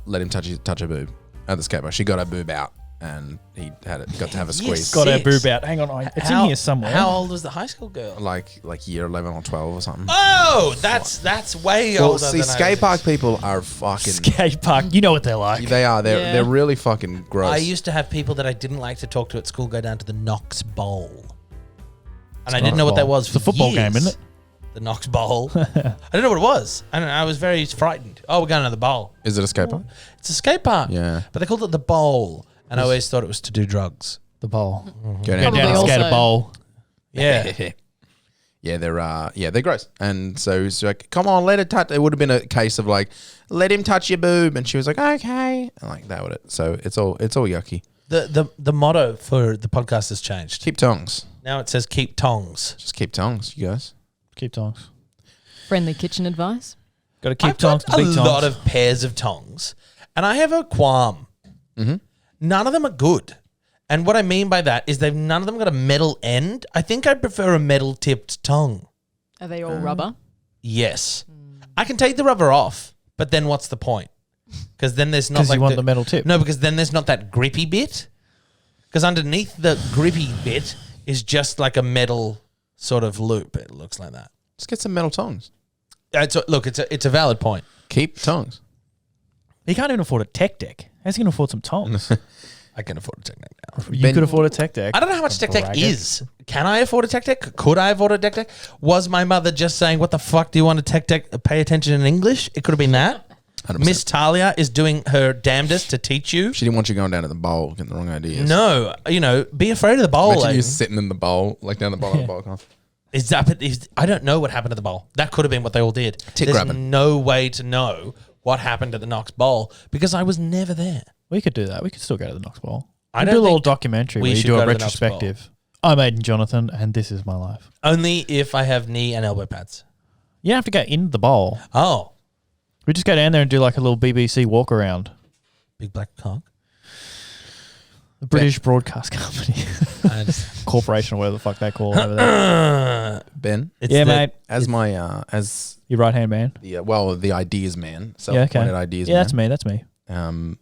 let him touch her boob at the skateboard. She got her boob out and he got to have a squeeze. Got our Six. boob out. Hang on, it's How- in here somewhere. How old was the high school girl? Like year 11 or 12 or something. Oh, that's way Well, older see, than I skate was. park people are fucking. Skate park. You know what they're like. They are. Yeah. They're really fucking gross. I used to have people that I didn't like to talk to at school go down to the Knox Bowl. And I didn't know what that was It's a for football years. game, isn't it? The Knox Bowl. I didn't know what it was. And I was very frightened. Oh, we're going to the bowl. Is it a skate park? It's a skate park. Yeah. But they called it the bowl. And I always thought it was to do drugs. The bowl. Go Go down. Probably down and skate a also. bowl. Yeah. Yeah, they're gross. And so it's like, come on, let it touch. It would have been a case of like, let him touch your boob, and she was like, okay, and like that would it. So it's all yucky. The motto for the podcast has changed. Keep tongs. Now it says keep tongs. Just keep tongs, you guys. Keep tongs. Friendly kitchen advice. Got to keep I've tongs got to a big tongs. lot of pairs of tongs, and I have a qualm. Mm-hmm. None of them are good. And what I mean by that is none of them got a metal end. I think I prefer a metal tipped tongue. Are they all rubber? Yes. I can take the rubber off, but then what's the point? Because then there's not Because like you want the metal tip. No, because then there's not that grippy bit. Because underneath the grippy bit is just like a metal sort of loop. It looks like that. Just get some metal tongs. Look, it's a valid point. Keep tongs. He can't even afford a tech deck. How's he going to afford some tongs? I can afford a tech deck now. You Ben- could afford a tech deck. I don't know how much tech deck Bracket. is. Can I afford a tech deck? Could I afford a tech deck? Was my mother just saying, "What the fuck do you want a tech deck? Pay attention in English." It could have been that. 100%. Miss Talia is doing her damnedest to teach you. She didn't want you going down to the bowl, getting the wrong ideas. No, be afraid of the bowl. Imagine you Aidan. sitting in the bowl, like down the bottom of the bowl. I don't know what happened to the bowl. That could have been what they all did. Tit There's grabbing. no way to know what happened to the Knox Bowl because I was never there. We could do that. We could still go to the Knox Bowl. I We don't do a little think documentary we where you should do go a to the Knox Bowl. retrospective. I'm Aidan Jonathan, and this is my life. Only if I have knee and elbow pads. You don't have to go into the bowl. Oh, We just go down there and do like a little BBC walk around. big black cock. The British Broadcast Company. I just- Corporation or whatever the fuck they call it over there. Ben, It's Yeah, the- mate. as my as Your right hand man. the ideas man, Yeah, okay. self-appointed ideas Yeah, man. that's me. That's me.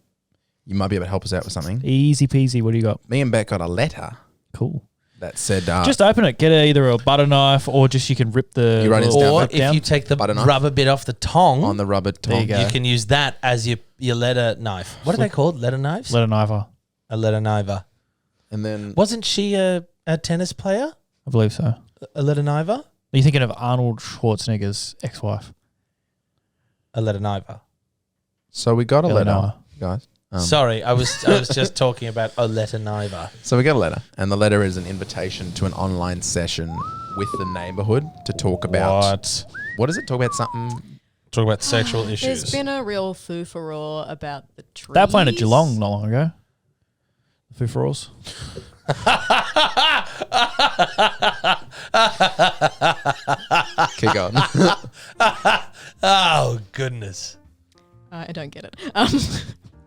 You might be able to help us out with something. Easy peasy. What do you got? Me and Beck got a letter Cool. that said, Just open it. Get either a butter knife or just you can rip the You write his little Or lip if down. you take the Butter knife. rubber bit off the tongue, on the rubber There you tongue. go. you can use that as your letter knife. What are they called? Letter knives? Let a knifer. A letter kniver. And then Wasn't she a tennis player? I believe so. Are A letter kniver? you thinking of Arnold Schwarzenegger's ex-wife? A letter kniver. so we got a letter, Eleanor. guys. Sorry, I was just talking about a letter kniver. So we got a letter, and the letter is an invitation to an online session with the neighborhood to talk about what is it? Talk about something. Talk about sexual issues. There's been a real foo-for-roar about the trees. They were playing at Geelong not long ago. The Foo-for-Alls. Keep going. Oh goodness. I don't get it.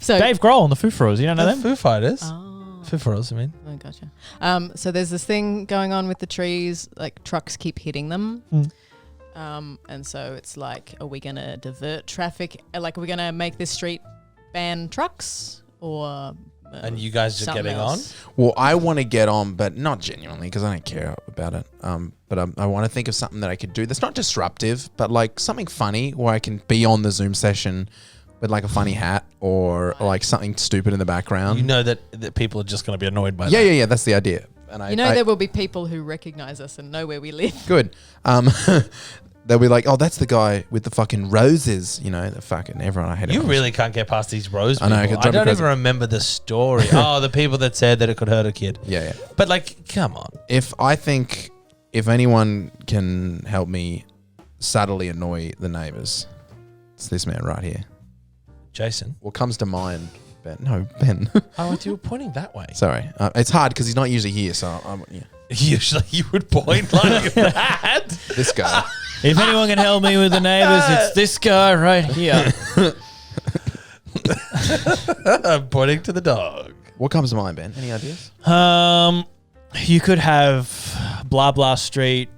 So Dave Grohl and the Foo-for-Alls. You don't know The them? Foo Fighters. Oh, Foo Fighters, I mean. oh, gotcha. So there's this thing going on with the trees, like trucks keep hitting them. And so it's like, are we going to divert traffic? Like, are we going to make this street ban trucks or... And you guys are something getting else? Well, I want to get on, but not genuinely because I don't care about it. But I want to think of something that I could do that's not disruptive, but like something funny where I can be on the Zoom session with like a funny hat or like something stupid in the background. You know that people are just going to be annoyed by yeah, that. yeah. That's the idea. And You know, there will be people who recognize us and know where we live. Good. they'll be like, oh, that's the guy with the fucking roses. You know, the fucking everyone. I hate it. You really can't get past these rose people. I know, it could I drive me don't crazy. even remember the story. Oh, the people that said that it could hurt a kid. Yeah. But like, come on. If anyone can help me subtly annoy the neighbours, it's this man right here. Jason. What comes to mind, Ben? No, Ben. Oh, you were pointing that way. Sorry. It's hard because he's not usually here, so yeah. Usually you would point like that. This guy. If anyone can help me with the neighbours, it's this guy right here. I'm pointing to the dog. What comes to mind, Ben? Any ideas? You could have Blah Blah Street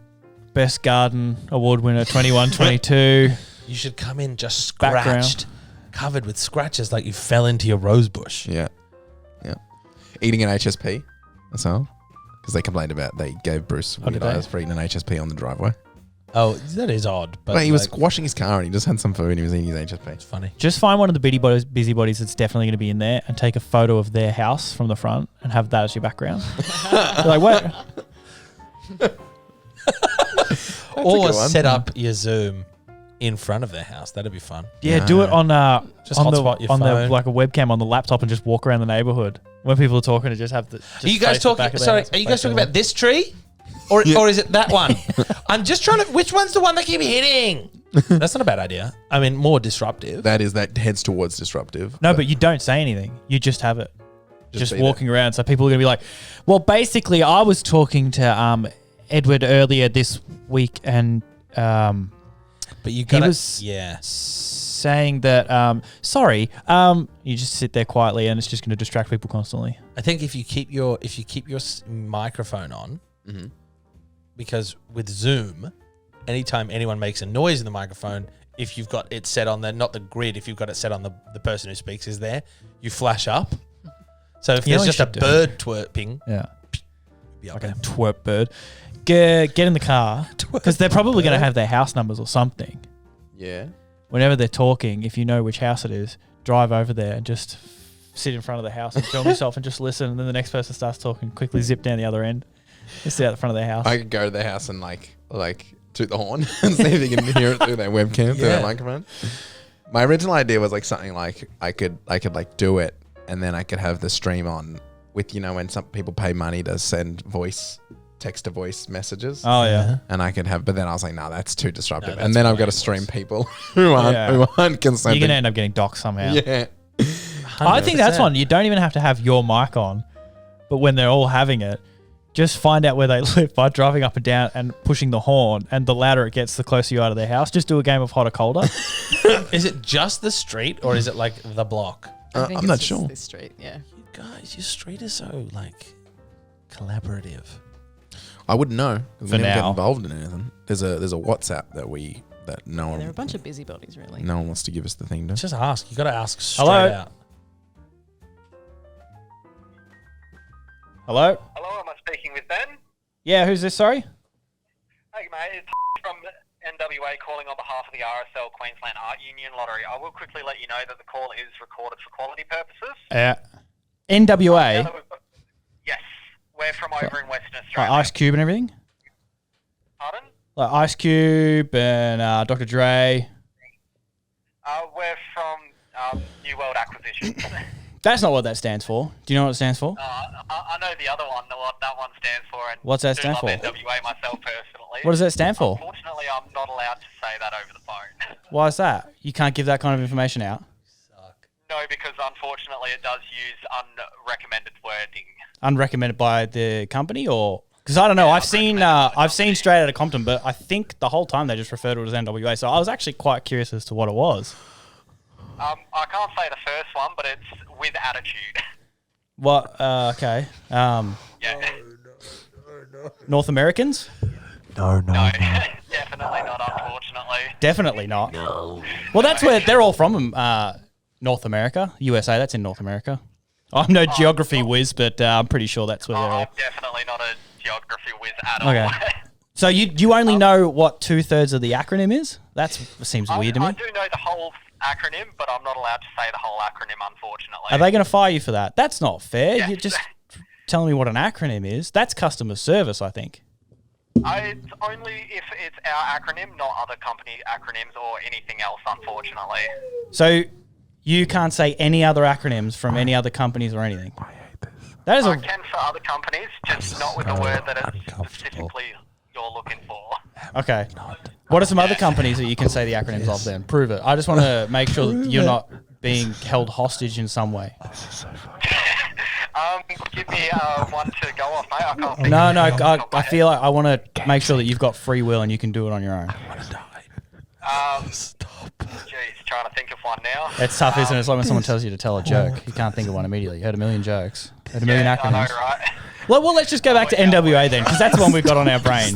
Best Garden Award winner 21-22. You should come in just Background. scratched, covered with scratches like you fell into your rose bush. Yeah. Eating an HSP. That's all. Because they complained about they gave Bruce weird did they? eyes for eating an HSP on the driveway. Oh, that is odd. But He was like, washing his car and he just had some food and he was eating his HSP. it's funny. Just find one of the busybodies that's definitely going to be in there and take a photo of their house from the front and have that as your background. You're like, what? Or good one. set up your Zoom in front of their house. That'd be fun. Yeah, do it on Just on hotspot your on phone. like a webcam on the laptop and just walk around the neighborhood when people are talking and just have the. Just Are you guys face the back talking? of their Sorry, house, are you face guys talking their about this tree, or is it that one? I'm just trying to. Which one's the one that keep hitting? That's not a bad idea. I mean, more disruptive. That heads towards disruptive. No, but you don't say anything. You just have it. Just be walking around. So people are going to be like, well, basically, I was talking to Edward earlier this week and But you got was- saying that, sorry, you just sit there quietly and it's just going to distract people constantly. I think if you keep your microphone on, because with Zoom, anytime anyone makes a noise in the microphone, if you've got it set on not the grid, if you've got it set on the person who speaks is there, you flash up. So if You know there's what just you a should do? bird twerping, Yeah. be up Like a there. twerp bird. Get in the car because they're probably going to have their house numbers or something. Yeah. Whenever they're talking, if you know which house it is, drive over there and just sit in front of the house and film yourself and just listen. And then the next person starts talking, quickly zip down the other end. Just sit out the front of their house. I could go to their house and like toot the horn and see if you can hear it through their webcam, through their microphone. My original idea was like something like I could like do it and then I could have the stream on with, when some people pay money to send text to voice messages. Oh, yeah. And I could have, but then I was like, no, that's too disruptive. No, and then that's I've got to way stream worse. people who aren't consenting. You're going to end up getting doxxed somehow. Yeah. I think that's 100%. one. You don't even have to have your mic on, but when they're all having it, just find out where they live by driving up and down and pushing the horn. And the louder it gets, the closer you are to their house. Just do a game of hot or colder. Is it just the street or is it like the block? I think I'm it's not just sure. This street, yeah. You guys, your street is so like collaborative. I wouldn't know because For we never get now. involved in anything. There's a WhatsApp that no They're a one bunch of busybodies, really. no one wants to give us the thing to. Just ask. You got to ask straight Hello? out. Hello? Hello, am I speaking with Ben? Yeah, who's this? Sorry? Hey mate, it's from NWA calling on behalf of the RSL Queensland Art Union Lottery. I will quickly let you know that the call is recorded for quality purposes. Yeah. NWA. Yes, we're from over in Western Like Australia. Ice Cube and everything? Pardon? Like Ice Cube and Dr. Dre. We're from New World Acquisition. That's not what that stands for. Do you know what it stands for? I know the other one, what that one stands for. And What's that do stand love for? NWA myself personally. What does that stand for? Unfortunately, I'm not allowed to say that over the phone. Why is that? You can't give that kind of information out. No, because unfortunately it does use unrecommended wording. Unrecommended by the company, or because I don't know. I've seen Straight Outta Compton, but I think the whole time they just referred to it as NWA. So I was actually quite curious as to what it was. I can't say the first one, but it's with attitude. What? Okay. Yeah. North Americans? No, definitely not, unfortunately. Definitely not. No. Well, that's where they're all from. North America, USA. That's in North America. I'm no geography whiz, but I'm pretty sure that's where they're I'm all. definitely not a geography whiz at all. Okay. So you only know what 2/3 of the acronym is? That seems weird to me. I do know the whole acronym, but I'm not allowed to say the whole acronym, unfortunately. Are they going to fire you for that? That's not fair. Yeah. You're just telling me what an acronym is. That's customer service, I think. It's only if it's our acronym, not other company acronyms or anything else, unfortunately. So you can't say any other acronyms from any other companies or anything. That is I can for other companies, just not with the word that it's specifically you're looking for. Okay. What are some other companies that you can say the acronyms of then? Prove it. I just want to make sure that you're not being held hostage in some way. Give me one to go off, mate. I can't think No, of no. it off the top of my I head. feel like I want to make sure that you've got free will and you can do it on your own. Jeez, trying to think of one now. It's tough, isn't it? It's like when someone tells you to tell a joke. You can't think of one immediately. You heard a million jokes. Heard a million I acronyms. know, right? Well, let's just go back to NWA then, because that's the one we've got on our brain.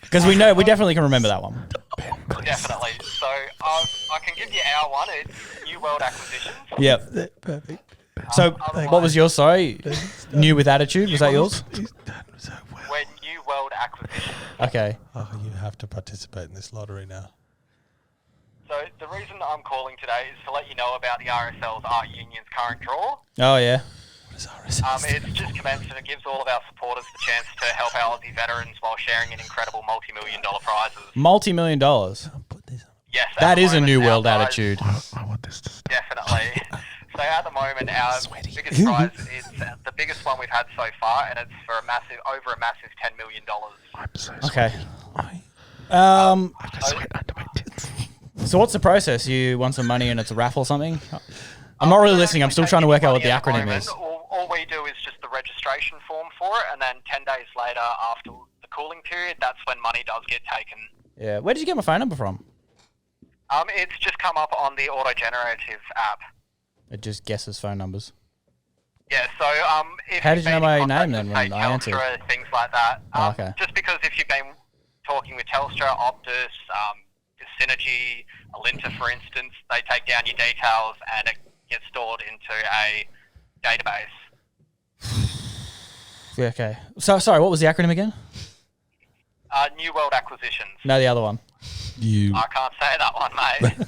Because we definitely can remember that one. Definitely. So I can give you our one. It's New World Acquisitions. Yep. Perfect. So, what was yours? Sorry, New with Attitude. Was that yours? We're New World Acquisitions. Okay. Oh, you have to participate in this lottery now. So the reason I'm calling today is to let you know about the RSL's Art Union's current draw. Oh yeah. It's just commenced and it gives all of our supporters the chance to help our Aussie veterans while sharing in incredible multi-million-dollar prizes. $multi-million. Yes, That is a moment, New our World prize- attitude. I want this to Definitely. So at the moment, our biggest prize is the biggest one we've had so far, and it's for over a massive $10 million. I'm so Okay. So, So what's the process? You want some money and it's a raffle or something? I'm not really listening. I'm still trying to work out what the at acronym moment, is. All we do is just the registration form for it, and then 10 days later, after the cooling period, that's when money does get taken. Yeah. Where did you get my phone number from? It's just come up on the auto-generative app. It just guesses phone numbers. Yeah, so if How did you've you know been my in contact name then with, when say, I answered? Telstra, things like that. Oh, okay. Just because if you've been talking with Telstra, Optus, Synergy, Alinta, for instance, they take down your details and it gets stored into a database. Yeah, okay. So sorry, what was the acronym again? New World Acquisitions. No, the other one. I can't say that one, mate.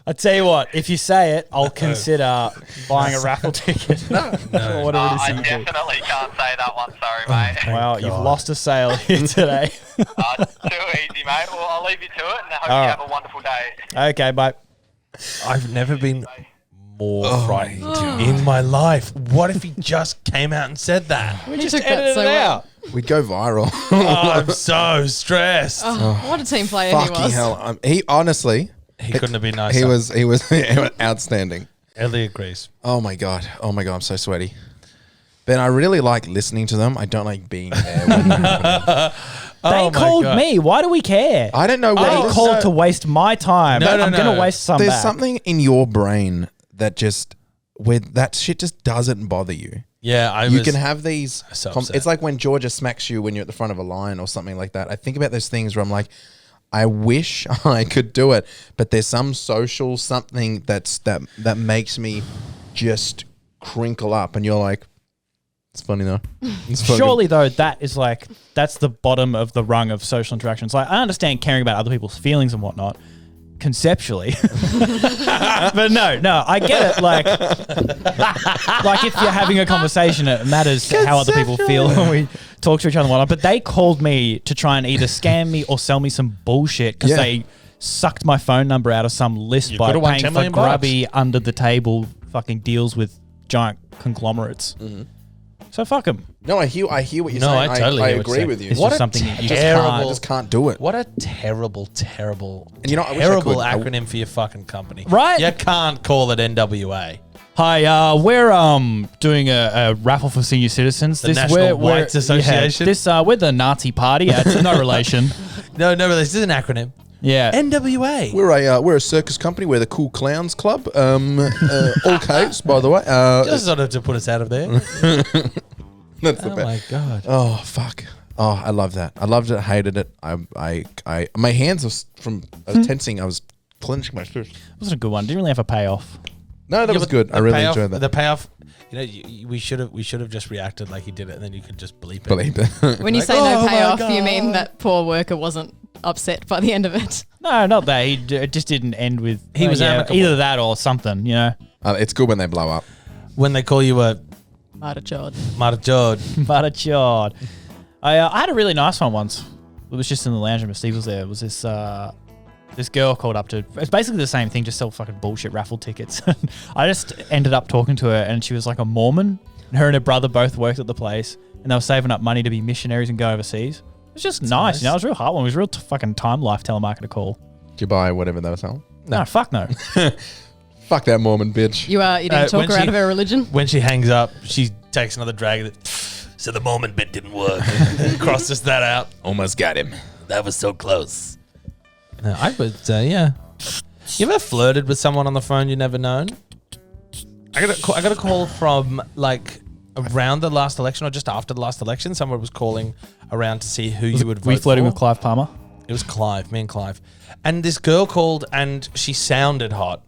I tell you what, if you say it, I'll consider buying a raffle ticket. Or whatever it is I that you do. definitely can't say that one, sorry, mate. Wow, you've lost a sale here today. Too easy, mate. Well, I'll leave you to it and I hope All you right. have a wonderful day. Okay, bye. I've never been more frightened in my life. What if he just came out and said that? We just took that so well. We'd go viral. Oh, I'm so stressed. What a team player he Fucking was. hell. He honestly, He couldn't have been nicer. he was outstanding. Ellie agrees. Oh my god, I'm so sweaty. Ben, I really like listening to them. I don't like being there. When They called me. Why do we care? I don't know what They it is. called to waste my time. No, I'm going to waste some There's back. something in your brain that just where that shit just doesn't bother you. Yeah, You can have these. so upset. It's like when Georgia smacks you when you're at the front of a line or something like that. I think about those things where I'm like, I wish I could do it, but there's some social something that makes me just crinkle up, and you're like, it's funny though. It's fucking- Surely, though, that's the bottom of the rung of social interactions. Like, I understand caring about other people's feelings and whatnot, conceptually, but no, I get it. Like if you're having a conversation, it matters how other people feel when we talk to each other and whatnot. But they called me to try and either scam me or sell me some bullshit because they sucked my phone number out of some list You by could've won paying 10 for million grubby under the table fucking deals with giant conglomerates. So fuck them. No, I hear what you're No, saying. I totally I hear what you're agree saying. with you. It's What just a something that you I just can't do it. What a terrible And you know, I wish I terrible could. acronym for your fucking company. Right? You can't call it NWA. Hi, we're doing a raffle for senior citizens. The National Whites Association? We're the Nazi Party. It's no relation. No, this is an acronym. Yeah. NWA. We're a circus company. We're the Cool Clowns Club. All caves, by the way. Just sort of to put us out of there. That's the Oh best. my god. Oh fuck. Oh, I love that. I loved it. Hated it. I my hands were I was tensing. I was clenching my fist. It wasn't a good one. Didn't really have a payoff. No, that Yeah, was but good. I the really payoff- enjoyed that. The payoff. You know, we should have just reacted like he did it, and then you could just bleep it. Believed it. When you Like, say oh no my payoff, you God. mean that poor worker wasn't upset by the end of it. No, not that. It just didn't end with. He was amicable. either that or something. You know, It's good when they blow up. When they call you a Marta Jod. marajod. but a chord. I had a really nice one once. It was just in the lounge room. Steve was there. It was this girl called up to. It's basically the same thing, just sell fucking bullshit raffle tickets. I just ended up talking to her, and she was like a Mormon. And her and her brother both worked at the place, and they were saving up money to be missionaries and go overseas. It was just nice. You know, it was real heartwarming. It was real fucking Time Life telemarketer call. Did you buy whatever they were selling? No, fuck no. Fuck that Mormon bitch. You didn't talk her out of her religion? When she hangs up, she takes another drag. So the Mormon bit didn't work. Crosses that out. Almost got him. That was so close. No, I would say, yeah. You ever flirted with someone on the phone you never known? I got a call from like around the last election or just after the last election. Someone was calling around to see who you would vote for. Were you flirting with Clive Palmer? It was Clive, me and Clive. And this girl called and she sounded hot.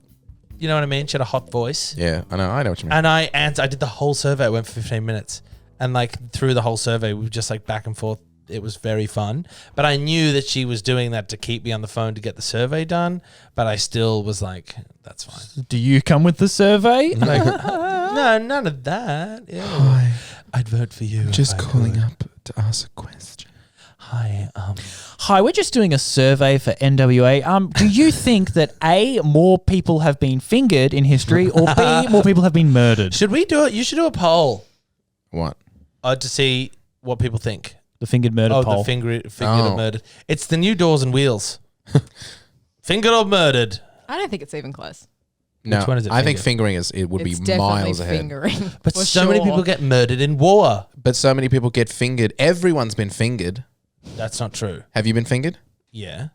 You know what I mean? She had a hot voice. Yeah, I know what you mean. And I answered. I did the whole survey. It went for 15 minutes. And like through the whole survey, we were just like back and forth. It was very fun. But I knew that she was doing that to keep me on the phone to get the survey done. But I still was like, that's fine. Do you come with the survey? Like, no, none of that. Yeah. Hi. I'd vote for you. Just calling up to ask a question. Hi. Hi, we're just doing a survey for NWA. Do you think that A, more people have been fingered in history, or B, more people have been murdered? Should we do it? You should do a poll. What? To see what people think. The fingered murdered poll. The fingered or murdered. It's the new Doors and Wheels. Fingered or murdered? I don't think it's even close. No, Which one is it? I think fingering would It's be definitely miles ahead. fingering. But for so many sure. people get murdered in war. But so many people get fingered. Everyone's been fingered. That's not true. Have you been fingered? Yeah.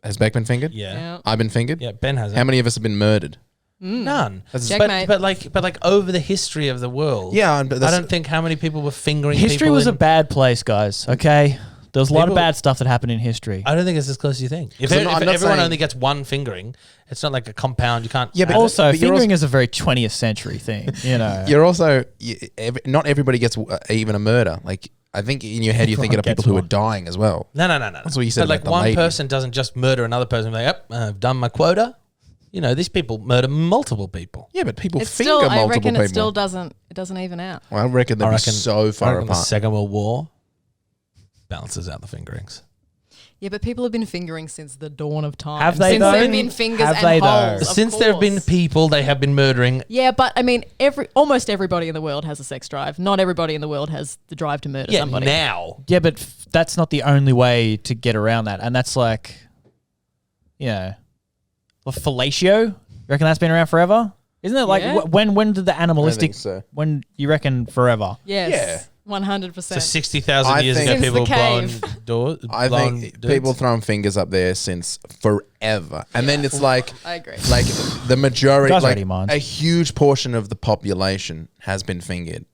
Has Beck been fingered? Yeah. Yeah. I've been fingered? Yeah, Ben has. How many of us have been murdered? None. Checkmate. But like over the history of the world. Yeah, but I don't think how many people were fingering History people was a in- bad place, guys, okay? There was a lot of People- bad stuff that happened in history. I don't think it's as close as you think. If, I'm not everyone saying- only gets one fingering, it's not like a compound. You can't. Yeah, but Also, but you're fingering is a very 20th century thing, you know. You're also not everybody gets even a murder. Like I think in your head you're thinking of Everyone people gets who are one. dying as well. No. That's what you said But like about the one lady. person doesn't just murder another person. Like, yep, I've done my quota. You know, these people murder multiple people. Yeah, but people It's finger still, I multiple reckon people. it still doesn't even out. Well, I reckon they'd be so far the apart. Second World War balances out the fingerings. Yeah, but people have been fingering since the dawn of time. Have they Since though? there have been fingers Have and they though? holes. of Since there have been course. people, they have been murdering. Yeah, but I mean, almost everybody in the world has a sex drive. Not everybody in the world has the drive to murder Yeah, somebody. now. Yeah, but that's not the only way to get around that. And that's like, you know, fellatio? You reckon that's been around forever? Isn't it like, Yeah. when did the animalistic, so. when you reckon forever? Yes. 100%. So 60,000 I years think- ago, Since people the blowing cave. doors. I blowing think dudes. people throwing fingers up there since forever, and then it's like, I agree. like the majority, Guys like already mind. a huge portion of the population has been fingered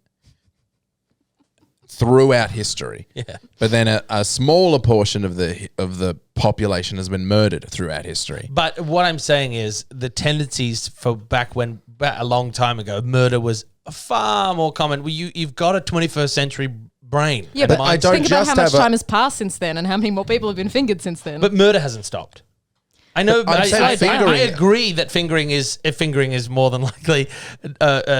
throughout history. Yeah. But then a smaller portion of the population has been murdered throughout history. But what I'm saying is the tendencies for back a long time ago, murder was far more common. Well, you've got a 21st century brain. Yeah, and but I mindset. don't think about just how much have a- time has passed since then and how many more people have been fingered since then. But murder hasn't stopped. I know. But I'm saying I fingering- agree that fingering is more than likely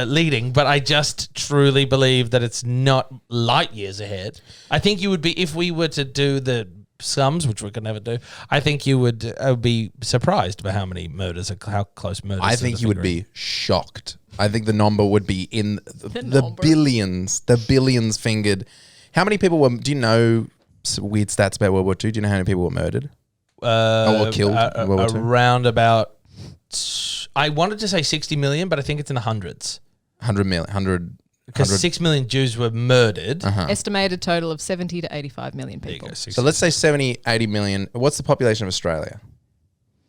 leading, but I just truly believe that it's not light years ahead. I think you would be, if we were to do the sums, which we could never do. I think you would be surprised by how many murders, how close murders. I to think the you would fingering. be shocked. I think the number would be in the number. billions fingered. How many people were? Do you know some weird stats about World War II? Do you know how many people were murdered? Or killed in World War II? around about. I wanted to say 60 million, but I think it's in the hundreds. 100 million, 100. Because 6 million Jews were murdered. Estimated total of 70 to 85 million There you people. go. 60, So let's say 70, 80 million. What's the population of Australia?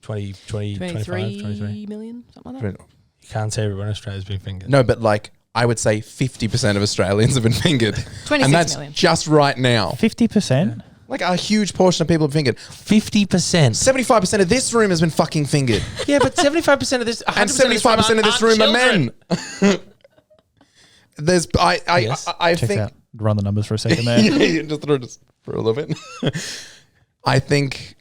20, 25, 23. 23 million, something like that. You can't say everyone in Australia's been fingered. No, but like I would say 50% of Australians have been fingered. 26 and that's million. just right now. 50%? Like a huge portion of people have been fingered. 50%. 75% of this room has been fucking fingered. Yeah, but 75% of this, And 75% of this room are men. There's, I Check think, out. Run the numbers for a second there. yeah, just throw it for a little bit. I think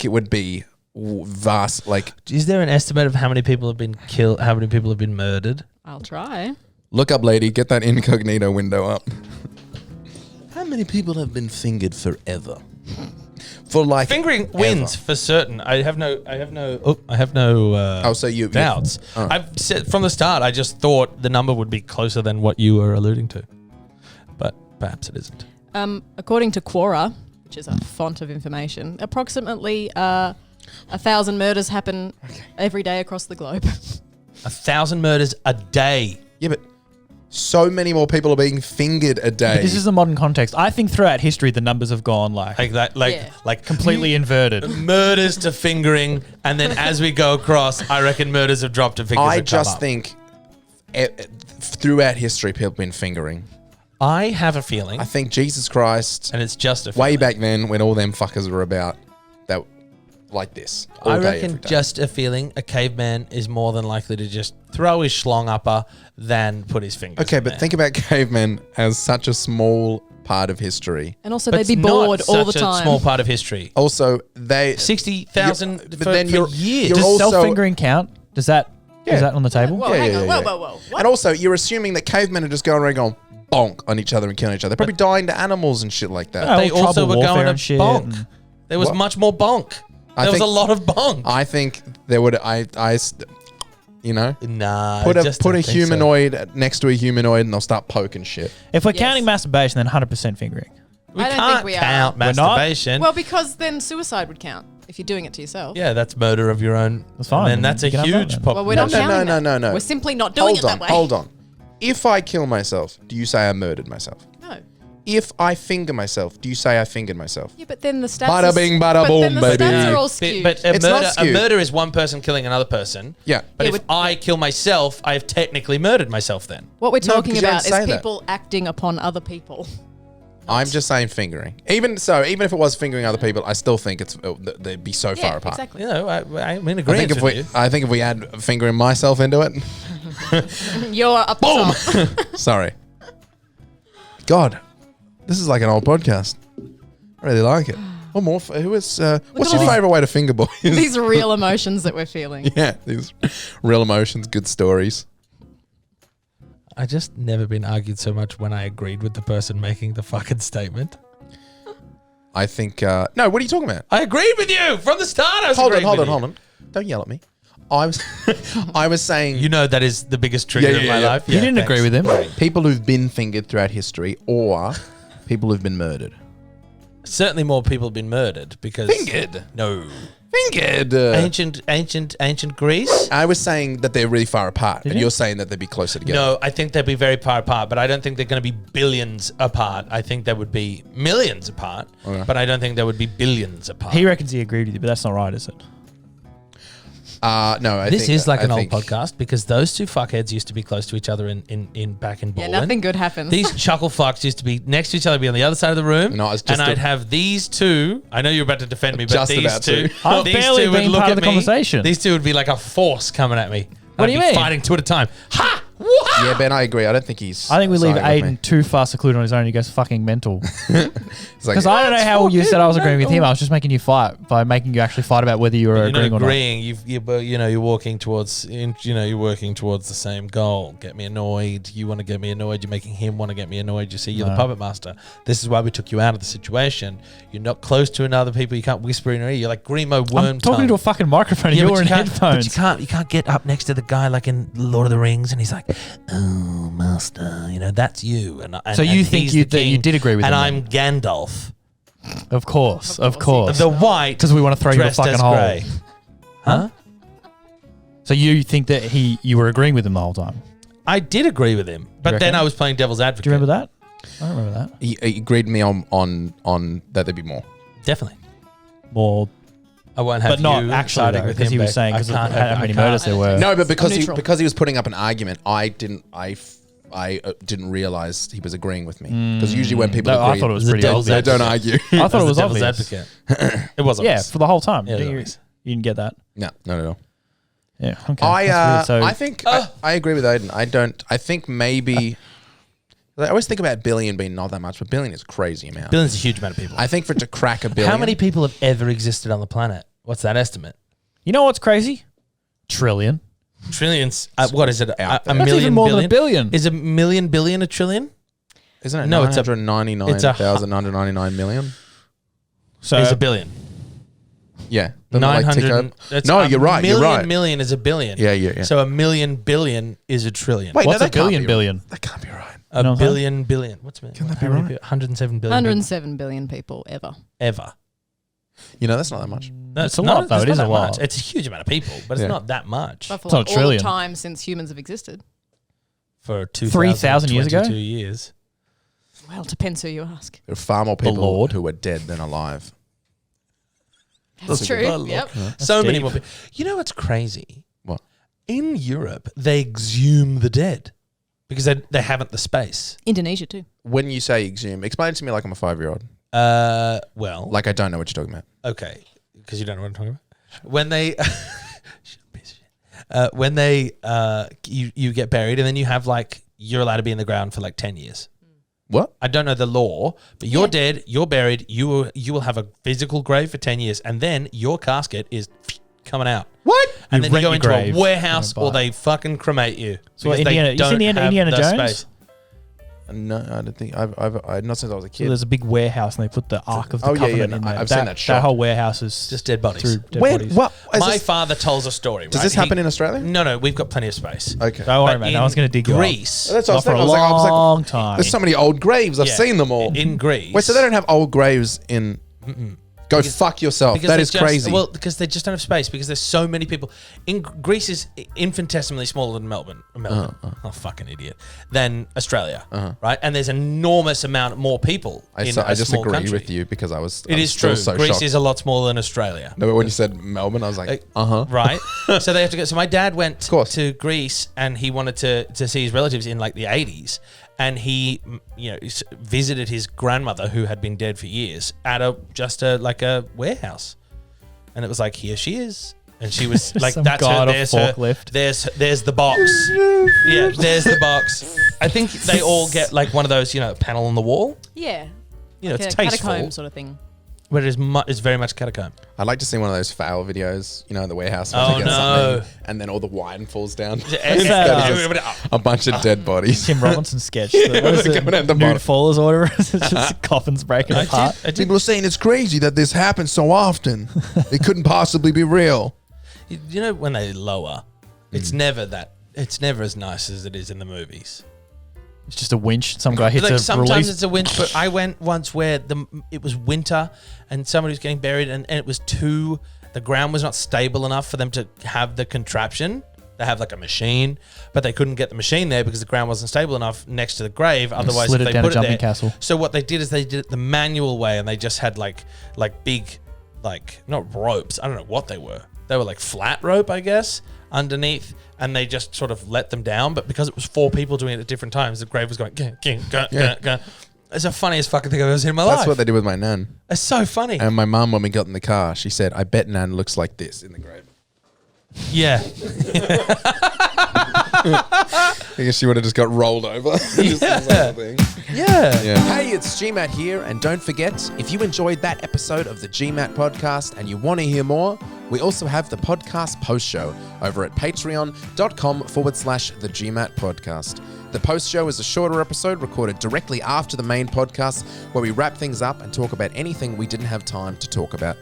it would be vast. Like, Is there an estimate of how many people have been killed, how many people have been murdered? I'll try. look up, lady, get that incognito window up. How many people have been fingered forever? For like Fingering wins ever? for certain. I have no So you doubts. Oh. I've said from the start. I just thought the number would be closer than what you were alluding to, but perhaps it isn't. According to Quora, which is a font of information, approximately 1,000 murders happen every day across the globe. 1,000 murders a day. Yeah, but so many more people are being fingered a day. This is a modern context. I think throughout history the numbers have gone like completely inverted. Murders to fingering, and then as we go across, I reckon murders have dropped and fingers I have come just up. think throughout history people have been fingering. I have a feeling, I think Jesus Christ, and it's just a way feeling. back then when all them fuckers were about that, like this. All I day, reckon every day. just a feeling a caveman is more than likely to just throw his schlong upper than put his fingers Okay, in but there. think about cavemen as such a small part of history. And also, But they'd be it's not bored all the such a time. small part of history. Also, they 60,000 but for, then for you're- years. you're Does also- self-fingering count? Is that on the table? Whoa, hang on. Whoa. What? And also, you're assuming that cavemen are just going around going bonk on each other and killing each other. They're probably dying to animals and shit like that. Yeah. They all also tribal were warfare going to and shit bonk. and- There was What? much more bonk. I There was think- a lot of bonk. I think there would you know, Nah, put I a just put a don't think so. humanoid next to a humanoid and they'll start poking shit. If we're Yes. counting masturbation, then 100% fingering. We I don't can't think we are. count We're not? masturbation. Well, because then suicide would count if you're doing it to yourself. Yeah, that's murder of your own. That's fine. And that's a You can have that huge then. pop. Well, we're not No, counting that. no. We're simply not doing it that way. Hold on. If I kill myself, do you say I murdered myself? No. If I finger myself, do you say I fingered myself? Yeah, but then the stats. Bada bing, bada but boom, then the baby. stats are all skewed. But It's not a skewed. murder is one person killing another person. Yeah. But Yeah, if I kill myself, I have technically murdered myself then. what we're No, talking because you don't about is say that. people acting upon other people. I'm just saying fingering. Even if it was fingering other people, I still think they'd be so far apart. exactly. You know, I'm in I think agreement if with we, you. I think if we add fingering myself into it, You're up boom. the top. Sorry. God, this is like an old podcast. I really like it. What more? What's at your all favorite way to finger boys? These real emotions that we're feeling. Yeah, these real emotions, good stories. I just never been argued so much when I agreed with the person making the fucking statement. I think. No, what are you talking about? I agreed with you from the start. I was Hold agreeing with you. on. Don't yell at me. I was saying You know that is the biggest trigger Yeah, in yeah, my yeah. life. You didn't agree with him. people who've been fingered throughout history or people who've been murdered. Certainly more people have been murdered because Fingered? No. Fingered. Ancient Greece? I was saying that they're really far apart, Did and you? you're saying that they'd be closer together. No, I think they'd be very far apart, but I don't think they're going to be billions apart. I think they would be millions apart, but I don't think they would be billions apart. He reckons he agreed with you, but that's not right, is it? No. I This think, is like an I old think- podcast because those two fuckheads used to be close to each other in back in Yeah, Baldwin. nothing good happens. These chuckle fucks used to be next to each other, be on the other side of the room. No, it's just and a- I'd have these two. I know you're about to defend me, but Just these about two. to. I've these barely two would been look part at of the me. conversation. These two would be like a force coming at me. What I'd do you be mean? Fighting two at a time. Ha! What? Yeah, Ben, I agree. I don't think he's. I think we leave siding with Aidan me. too far secluded on his own. He goes fucking mental. It's like- Because I don't know how you said I was agreeing with him. I was just making you fight by making you actually fight about whether you were You're not agreeing or not. agreeing. You're working towards. You're working towards the same goal. Get me annoyed. You want to get me annoyed. You're making him want to get me annoyed. You see, you're the puppet master. This is why we took you out of the situation. You're not close to another people. You can't whisper in her ear. You're like Grimo worm. I'm talking to a fucking microphone and Yeah, you're but in you can't- headphones. But you can't get up next to the guy like in Lord of the Rings, and he's like, "Oh, master, that's you." And So you and think he's you- the that you king, did agree with and him I'm Gandalf, Of course. the white, Because we want to throw you a dressed fucking as hole. grey. Huh? So you think that you were agreeing with him the whole time? I did agree with him, but You then reckon? I was playing devil's advocate. Do you remember that? I don't remember that. He agreed with me on that there'd be more. Definitely. More, I won't have but not you actually siding though, with because him, he was Beck. saying I because of can't how have- many I murders can't. there were. No, but because neutral. he was putting up an argument, I didn't realize he was agreeing with me. Because usually when people No, I agree, thought it was The pretty devil's obvious. they don't argue. I thought it the was devil's obvious. advocate. It was Yeah, obvious. for the whole time. Yeah, it was you obvious. didn't get that. No, not at all. Yeah. Okay. That's weird. So I think I agree with Aidan. I think maybe. I always think about billion being not that much, but billion is a crazy amount. Billion's a huge amount of people. I think for it to crack a billion. How many people have ever existed on the planet? What's that estimate? you know what's crazy? Trillion. Trillions. What is it? A Out there. That's million even more than a billion? billion. Is a million billion a trillion? Isn't it No, it's a- 999,999 million? So Is a billion. Yeah. Doesn't it, like, tick 900. up? That's No, a you're right. You're right. Million is a billion. Yeah. So a million billion is a trillion. Wait, what's no, a that can't billion be billion? That can't be right. A No, billion billion. What's a million? Can that be How many right? people? 107 billion. 107 billion people ever. Ever. You know, that's not that much. It's a lot, though. It is a lot. Much. It's a huge amount of people, but Yeah. it's not that much But for It's not a like all trillion. the time since humans have existed. for 3,000 years ago? 2 years. Well, it depends who you ask. There are far more people Lord. who are dead than alive. That's true. Yep. So many deep. more people. You know what's crazy? What? In Europe, they exhume the dead because they haven't the space. Indonesia too. When you say exhume, explain it to me like I'm a 5-year-old. Well, Like I don't know what you're talking about. okay, because you don't know what I'm talking about. When they, when they, you get buried and then you have like you're allowed to be in the ground for like 10 years. What? I don't know the law, but you're dead, you're buried, you will have a physical grave for 10 years, and then your casket is coming out. What? And You then you rent go your into grave. a warehouse Don't buy or they fucking cremate you. So because they Indiana, you seen don't have Indiana the Jones? space. No, I don't think I've not since I was a So kid. there's a big warehouse and they put the Ark of the Oh, yeah, Covenant no, in there. I've seen that shot. That whole warehouse is Just dead bodies. through dead Where? bodies. What? Is My this- father tells a story. does right? this happen in Australia? No, we've got plenty of space. Okay. Don't worry, But man. in No one's going to dig you up. Greece. That's what I was Not for a thinking. I was like, long time. there's so many old graves. I've Yeah, seen them all. in Greece. Wait, so they don't have old graves in? Go fuck yourself. Because That they is just- crazy. Well, because they just don't have space. Because there's so many people. Greece is infinitesimally smaller than Melbourne. Oh, fucking idiot. Than Australia, right? And there's enormous amount more people I in a just small agree country. with you because I was. It is true. So Greece shocked. is a lot smaller than Australia. No, but when you said Melbourne, I was like, Right. So they have to go. So my dad went course. to Greece and he wanted to see his relatives in like the 80s. And he, visited his grandmother who had been dead for years at a warehouse. And it was like, here she is. And she was like, Some that's guy her. on a There's her. forklift. There's the box. Yeah, there's the box. I think they all get like one of those, panel on the wall. Yeah. It's a tasteful. catacomb sort of thing. But it's very much catacomb. I'd like to see one of those fail videos, in the warehouse. Oh, Where they get no. something and then all the wine falls down. Yeah. A bunch of dead bodies. Tim Robinson sketch. What is it? Coming out the Nude bottom. Fallers or whatever. It's just coffins breaking apart. I did. People are saying it's crazy that this happens so often. It couldn't possibly be real. You know when they lower, it's never as nice as it is in the movies. It's just a winch. Some guy hits Like a sometimes release. it's a winch, but I went once where it was winter and somebody was getting buried and it was the ground was not stable enough for them to have the contraption. They have like a machine, but they couldn't get the machine there because the ground wasn't stable enough next to the grave. Otherwise, slid if it they down put a it jumping there, castle. So what they did is they did it the manual way, and they just had like big, not ropes. I don't know what they were. They were like flat rope, I guess, underneath, and they just sort of let them down. But because it was 4 people doing it at different times, the grave was going. It's the funniest fucking thing I've ever seen in my life. That's what they did with my nan. It's so funny. And my mum, when we got in the car, she said, I bet nan looks like this in the grave. Yeah. I guess she would have just got rolled over. Just this whole thing. Yeah. Hey, it's GMat here, and don't forget, if you enjoyed that episode of the GMat podcast and you want to hear more, we also have the podcast post show over at patreon.com/the GMat podcast. The post show is a shorter episode recorded directly after the main podcast where we wrap things up and talk about anything we didn't have time to talk about.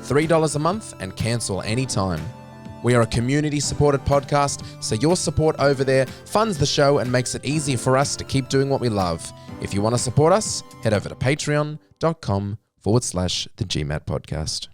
$3 a month and cancel anytime. We are a community-supported podcast, so your support over there funds the show and makes it easier for us to keep doing what we love. If you want to support us, head over to patreon.com/the GMat podcast.